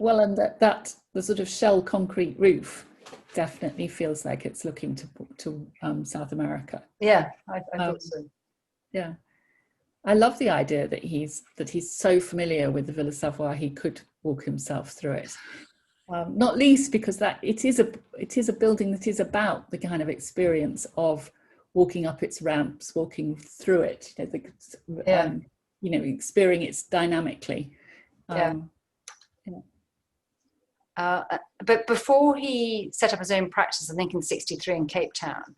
Well, and that the sort of shell concrete roof definitely feels like it's looking to South America. Yeah, I thought so. Yeah. I love the idea that he's so familiar with the Villa Savoye he could walk himself through it. Not least because that it is a building that is about the kind of experience of walking up its ramps, walking through it, experiencing it dynamically. But before he set up his own practice, I think in '63 in Cape Town,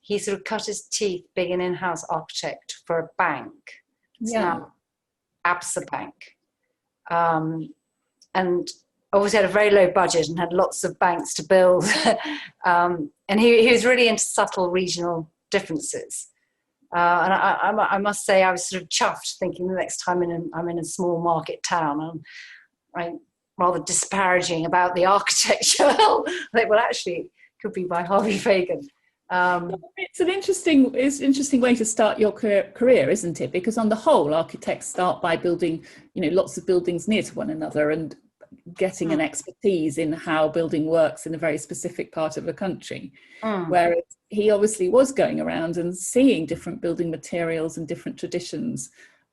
he sort of cut his teeth being an in-house architect for a bank. It's now Absa Bank. And obviously had a very low budget and had lots of banks to build. And he was really into subtle regional differences. And I must say I was sort of chuffed thinking the next time I'm in a small market town, I'm rather disparaging about the architecture. I think, well, actually, it could be by Harvey Fagn. It's an interesting way to start your career, isn't it? Because on the whole, architects start by building, lots of buildings near to one another and getting an expertise in how building works in a very specific part of the country. Whereas he obviously was going around and seeing different building materials and different traditions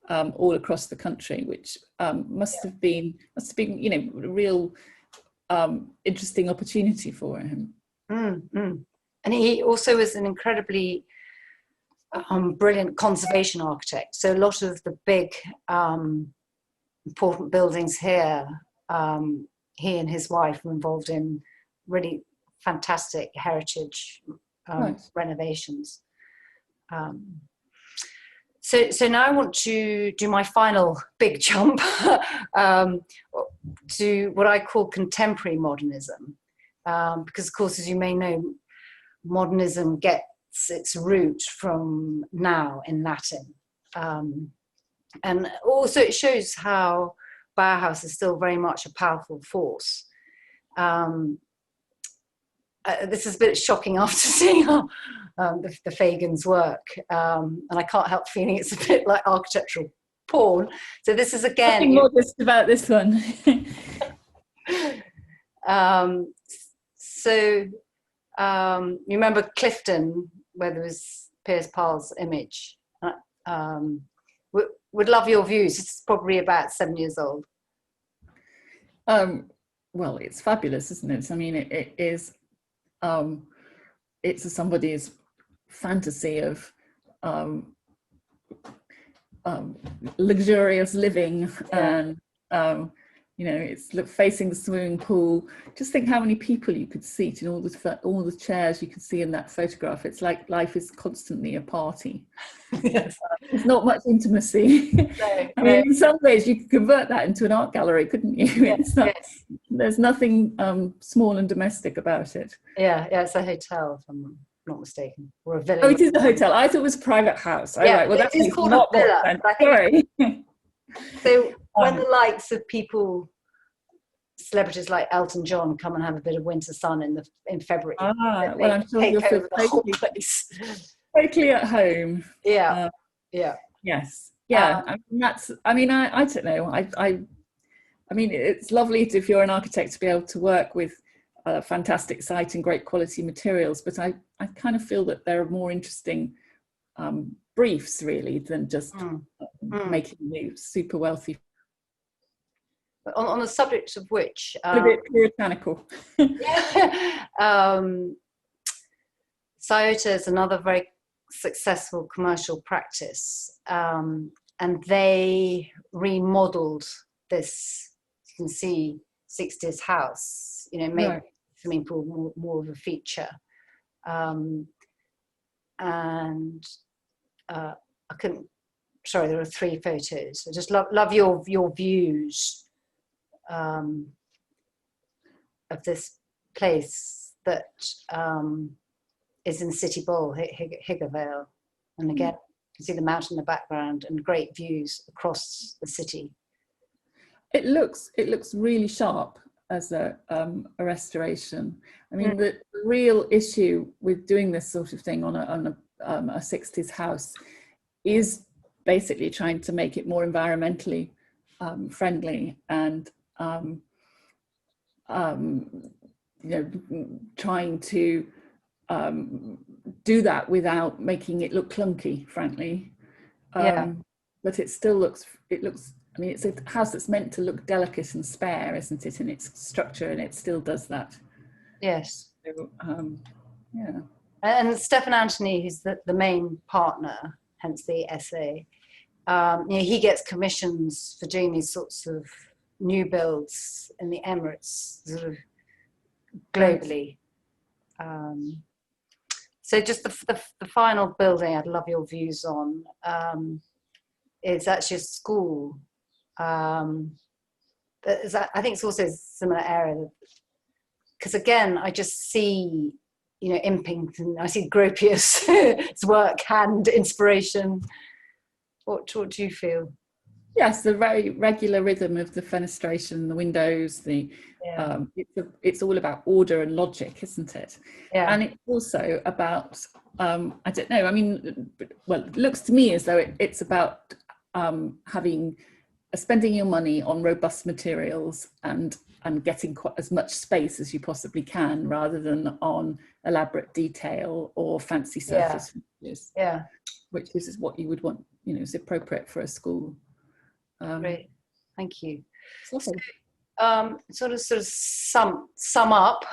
all across the country, which must have been a real interesting opportunity for him. And he also was an incredibly brilliant conservation architect. So a lot of the big important buildings here, he and his wife were involved in really fantastic heritage renovations. So now I want to do my final big jump to what I call contemporary modernism. Because of course, as you may know, modernism gets its root from now in Latin. And also it shows how Bauhaus is still very much a powerful force. This is a bit shocking after seeing the Fagns' work, and I can't help feeling it's a bit like architectural porn. So this is again... Nothing modest about this one. You remember Clifton, where there was Piers Pahl's image? would love your views. It's probably about 7 years old. Well, it's fabulous, isn't it? I mean, it is. It's somebody's fantasy of luxurious living, and you know, it's facing the swimming pool. Just think how many people you could seat in all the chairs you can see in that photograph. It's like life is constantly a party. Yes. There's not much intimacy. No, I mean, in some ways you could convert that into an art gallery, couldn't you? Yes, yes. There's nothing small and domestic about it. Yeah, it's a hotel, if I'm not mistaken, or a villa. Oh, it is a hotel. I thought it was a private house. Oh, Yeah, right. Well, that it's called a villa. Sorry. So when the likes of celebrities like Elton John come and have a bit of winter sun in February, well, I'm sure you'll feel the whole place. Totally at home. Yeah, yes, yeah. I mean, I don't know. I mean, it's lovely if you're an architect to be able to work with a fantastic site and great quality materials, but I kind of feel that there are more interesting briefs really than just making you super wealthy. On the subject of which, a bit puritanical. SAOTA is another very successful commercial practice, and they remodeled this, you can see, 60s house, you know, made swimming pool more of a feature. And I couldn't, sorry, there are 3 photos. I just love your views of this place that is in City Bowl, Higgovale. And again, you can see the mountain in the background and great views across the city. It looks really sharp as a restoration. I mean, the real issue with doing this sort of thing on a 60s house is basically trying to make it more environmentally friendly, and you know, trying to do that without making it look clunky, frankly. But it still looks, I mean, it's a house that's meant to look delicate and spare, isn't it, in its structure, and it still does that. Yes. So, yeah. And Stephen Anthony, who's the main partner, hence the essay, you know, he gets commissions for doing these sorts of new builds in the Emirates, sort of globally. So just the final building I'd love your views on is actually a school. I think it's also a similar area, because again, I just see, you know, Impington, I see Gropius's work, hand inspiration. What do you feel? Yes, the very regular rhythm of the fenestration, the windows, it's all about order and logic, isn't it? Yeah. And it's also about, I don't know, I mean, well, it looks to me as though it's about spending your money on robust materials and getting as much space as you possibly can, rather than on elaborate detail or fancy surface finishes. Yeah. Which is what you would want, you know, is appropriate for a school. Great, thank you. So, sort of sum up,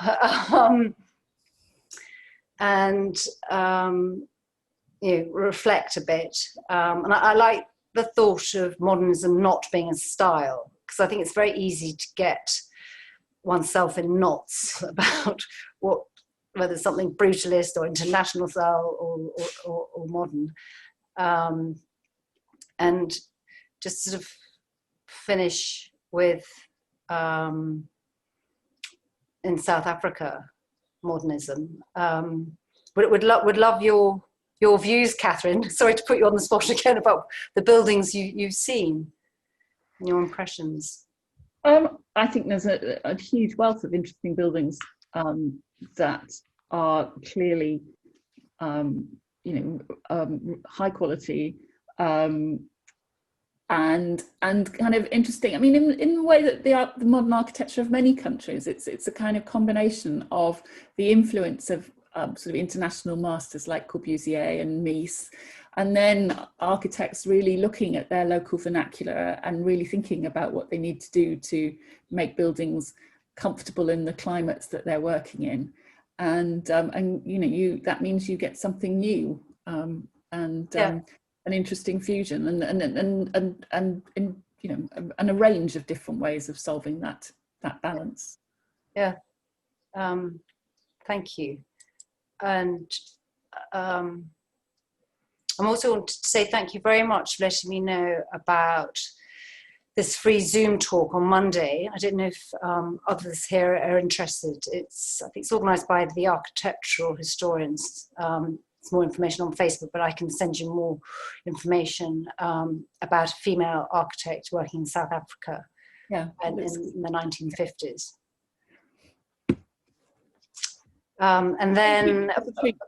and you know, reflect a bit. And I like the thought of modernism not being a style, because I think it's very easy to get oneself in knots about whether it's something brutalist or international style or modern. And just sort of finish with, in South Africa, modernism. But would love your views, Catherine. Sorry to put you on the spot again, about the buildings you've seen and your impressions. I think there's a huge wealth of interesting buildings that are clearly, you know, high quality, and kind of interesting. I mean, in the way that the modern architecture of many countries, it's a kind of combination of the influence of sort of international masters like Corbusier and Mies, and then architects really looking at their local vernacular and really thinking about what they need to do to make buildings comfortable in the climates that they're working in. And you know, that means you get something new, and an interesting fusion, and you know, and a range of different ways of solving that balance. Yeah, thank you. And I'm also wanted to say thank you very much for letting me know about this free Zoom talk on Monday. I don't know if others here are interested. I think it's organised by the architectural historians. It's more information on Facebook, but I can send you more information about a female architect working in South Africa in the 1950s. And then,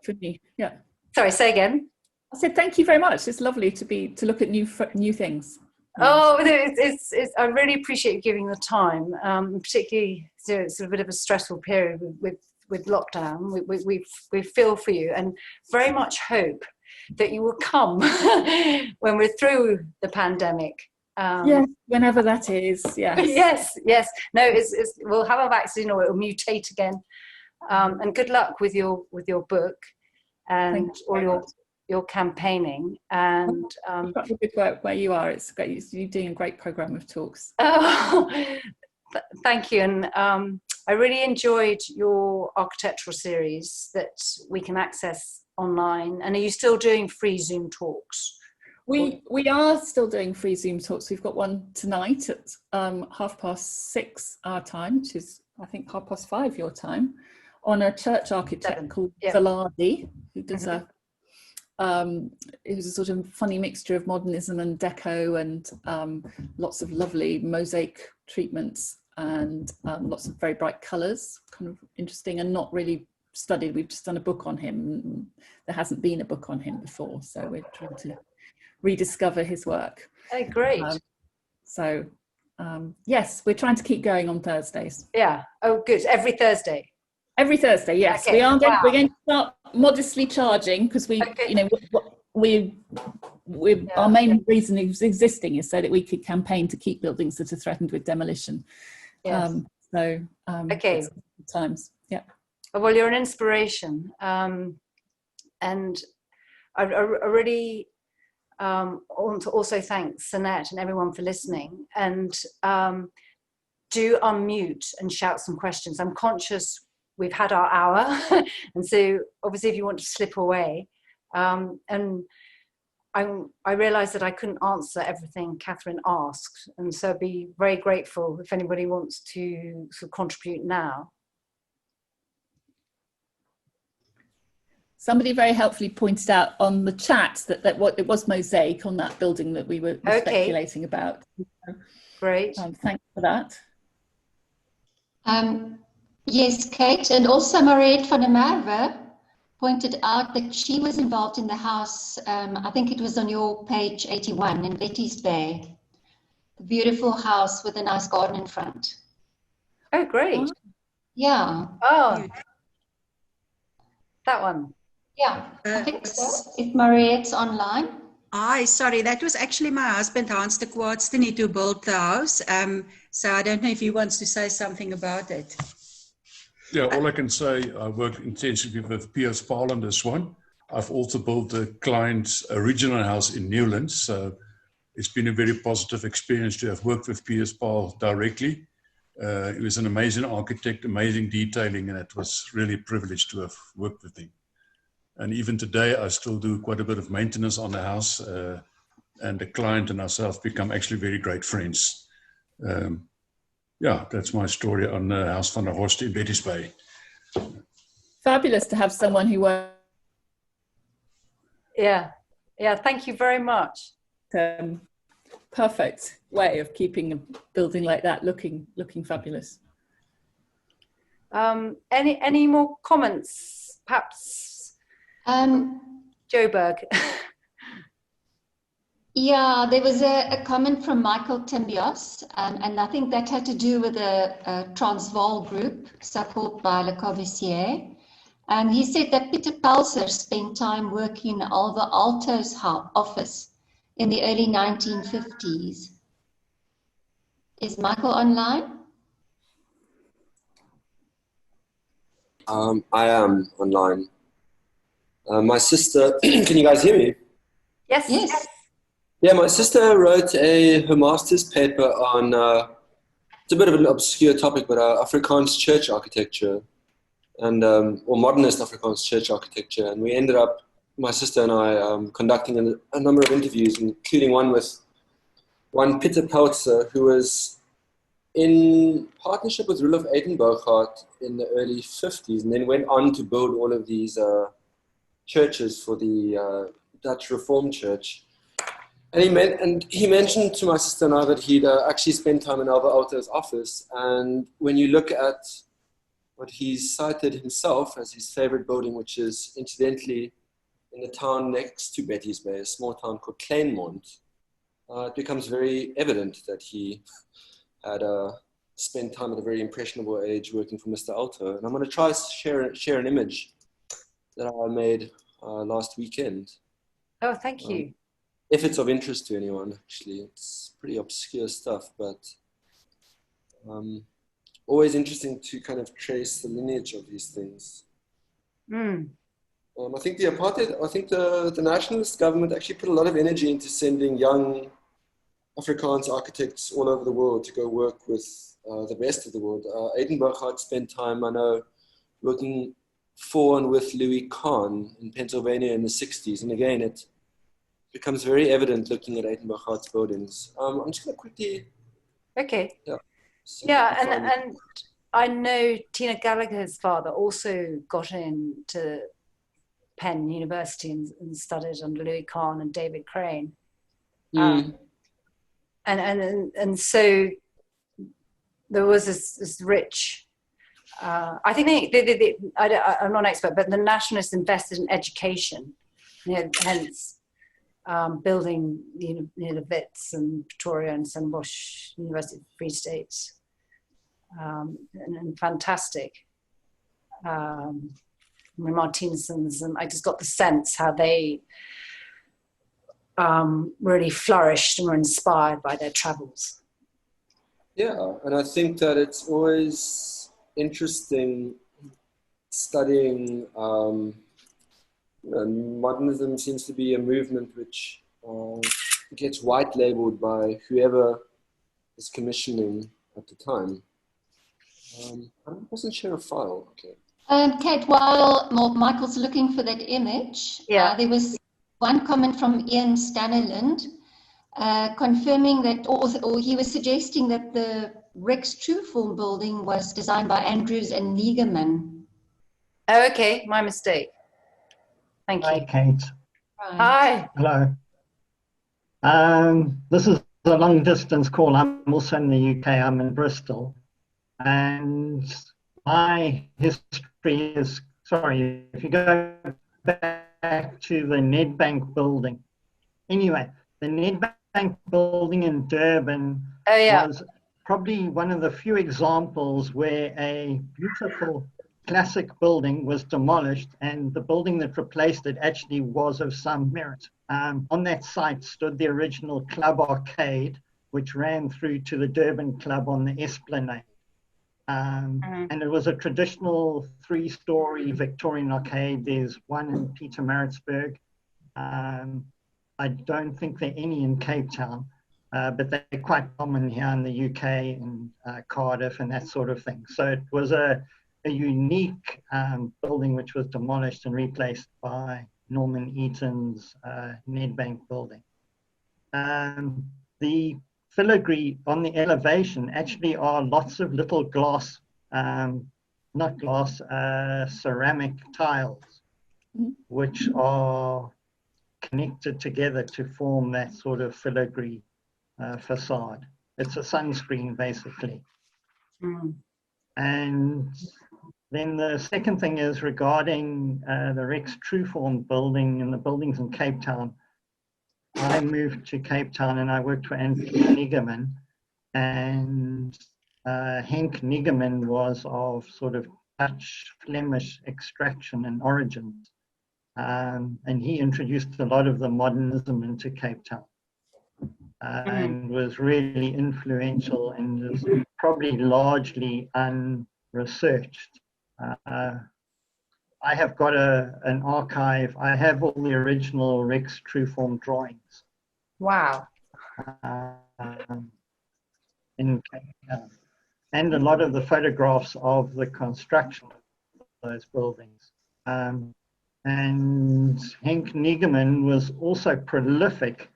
for me. Yeah. Sorry, say again. I said thank you very much. It's lovely to look at new things. Oh, I really appreciate you giving the time, particularly it's a bit of a stressful period with lockdown. We feel for you and very much hope that you will come when we're through the pandemic. Yes, whenever that is. Yes. yes. No, we'll have a vaccine or it will mutate again. And good luck with your book and all your campaigghing. And you've got good work where you are. It's great. You're doing a great program of talks. Oh, thank you. And I really enjoyed your architectural series that we can access online. And are you still doing free Zoom talks? We are still doing free Zoom talks. We've got one tonight at 6:30 our time, which is I think 5:30 your time, on a church architect called Valadi, who does it was a sort of funny mixture of modernism and deco, and lots of lovely mosaic treatments, and lots of very bright colours, kind of interesting and not really studied. We've just done a book on him. There hasn't been a book on him before, so we're trying to rediscover his work. Oh, great. Yes, we're trying to keep going on Thursdays. Yeah. Oh, good. Every Thursday. Every Thursday, yes. Okay. We're going to start modestly charging because our main reason of existing is so that we could campaign to keep buildings that are threatened with demolition. Yes. Okay. Times, yeah. Well, you're an inspiration, and I really want to also thank Sanette and everyone for listening. And do unmute and shout some questions. I'm conscious we've had our hour, and so obviously if you want to slip away, and I realised that I couldn't answer everything Catherine asked, and so I'd be very grateful if anybody wants to sort of contribute now. Somebody very helpfully pointed out on the chat that what it was mosaic on that building that we were speculating about. Great. Thanks for that. Yes, Kate, and also Mariette van der Merwe pointed out that she was involved in the house, I think it was on your page 81 in Betty's Bay, the beautiful house with a nice garden in front. Oh, great. Yeah. Oh, that one. Yeah, I think so. If Mariette's online. Sorry, that was actually my husband, Hans de Kwartsten, who built the house. So I don't know if he wants to say something about it. Yeah, all I can say, I worked intensively with P.S. Pahl on this one. I've also built the client's original house in Newlands, so it's been a very positive experience to have worked with P.S. Pahl directly. He was an amazing architect, amazing detailing, and it was really a privilege to have worked with him. And even today, I still do quite a bit of maintenance on the house, and the client and ourselves become actually very great friends. Yeah, that's my story on the House van der Horst in Betty's Bay. Fabulous to have someone who works. Yeah, thank you very much. Perfect way of keeping a building like that looking fabulous. Any more comments, perhaps? Joburg. Yeah, there was a comment from Michael Timbios, and I think that had to do with a Transvaal group supported by Le Corbusier. He said that Peter Pelser spent time working in Alva Aalto's office in the early 1950s. Is Michael online? I am online. My sister, can you guys hear me? Yes. Yes. Yeah, my sister wrote her master's paper on, it's a bit of an obscure topic, but Afrikaans church architecture, and or modernist Afrikaans church architecture. And we ended up, my sister and I, conducting a number of interviews, including one with Peter Pelser, who was in partnership with Roelof Eyden-Burghardt in the early 50s, and then went on to build all of these churches for the Dutch Reformed Church. And he mentioned to my sister and I that he'd actually spent time in Alva Aalto's office. And when you look at what he's cited himself as his favorite building, which is incidentally in the town next to Betty's Bay, a small town called Kleinmond, it becomes very evident that he had spent time at a very impressionable age working for Mr. Aalto. And I'm going to try to share an image that I made last weekend. Oh, thank you. If it's of interest to anyone, actually. It's pretty obscure stuff, but always interesting to kind of trace the lineage of these things. I think the nationalist government actually put a lot of energy into sending young Afrikaans architects all over the world to go work with the best of the world. Eyden-Burghardt spent time, I know, working for and with Louis Kahn in Pennsylvania in the 60s. And again, it becomes very evident looking at Eyden-Burghardt's buildings. I'm just going to quickly... Okay. Yeah, and I know Tina Gallagher's father also got into Penn University and studied under Louis Kahn and David Crane. And so there was this rich, I think I'm not an expert, but the nationalists invested in education, hence building the Wits and Pretoria and Stellenbosch, University of Free State, and fantastic. Martienssens, and I just got the sense how they really flourished and were inspired by their travels. Yeah, and I think that it's always interesting studying. Modernism seems to be a movement which gets white labeled by whoever is commissioning at the time. I wasn't share a file. Okay. Kate, while Michael's looking for that image, there was one comment from Ian Stannerland confirming that, or he was suggesting that the Rex Trueform building was designed by Andrews and Negerman. Oh, okay, my mistake. Thank you. Hi, Kate. Right. Hi. Hello. This is a long distance call. I'm also in the UK. I'm in Bristol. And my history is, sorry, if you go back to the Nedbank building. Anyway, the Nedbank building in Durban was probably one of the few examples where a beautiful classic building was demolished and the building that replaced it actually was of some merit. On that site stood the original club arcade, which ran through to the Durban Club on the Esplanade. And it was a traditional 3-story Victorian arcade. There's one in Pietermaritzburg. I don't think there are any in Cape Town, but they're quite common here in the UK and Cardiff and that sort of thing. So it was a unique building which was demolished and replaced by Norman Eaton's Nedbank building. The filigree on the elevation actually are lots of little glass, not glass, ceramic tiles, which are connected together to form that sort of filigree facade. It's a sunscreen, basically. And then the second thing is regarding the Rex Trueform building and the buildings in Cape Town. I moved to Cape Town and I worked for Henk Negerman, and Henk Negerman was of sort of Dutch Flemish extraction and origins. And he introduced a lot of the modernism into Cape Town. And was really influential and is probably largely unresearched. I have got an archive. I have all the original Rex Trueform drawings. Wow. In Cape Town. And a lot of the photographs of the construction of those buildings. And Henk Niegemann was also prolific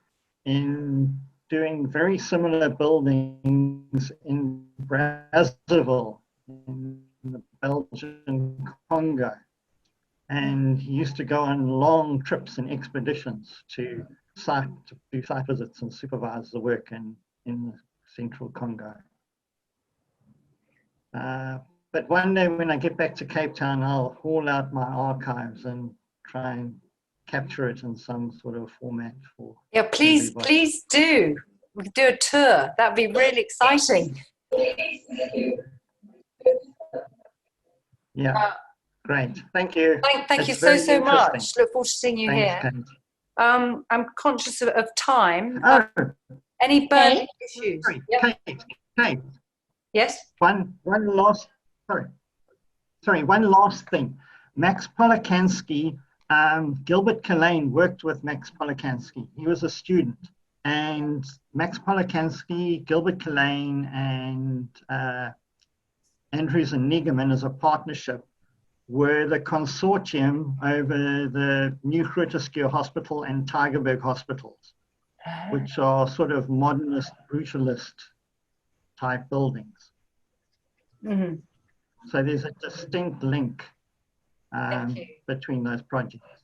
in doing very similar buildings in Brazzaville, in the Belgian Congo. And he used to go on long trips and expeditions to do site visits and supervise the work in the central Congo. But one day when I get back to Cape Town, I'll haul out my archives and try and capture it in some sort of format for. Yeah, please, everybody. please do. We could do a tour. That'd be really exciting. Yeah, great. Thank you. Thank you That's so, very so much. interesting. Look forward to seeing you Thanks, here. Kate. I'm conscious of time. Oh, Any burning issues? sorry, Yeah. Kate. Yes? One last thing. Max Polikansky, Gilbert Colyn worked with Max Polikansky. He was a student, and Max Polikansky, Gilbert Colyn, and Andrews and Niegemann as a partnership were the consortium over the New Groote Hospital and Tygerberg hospitals, which are sort of modernist, brutalist type buildings. Mm-hmm. So there's a distinct link Thank you. between those projects.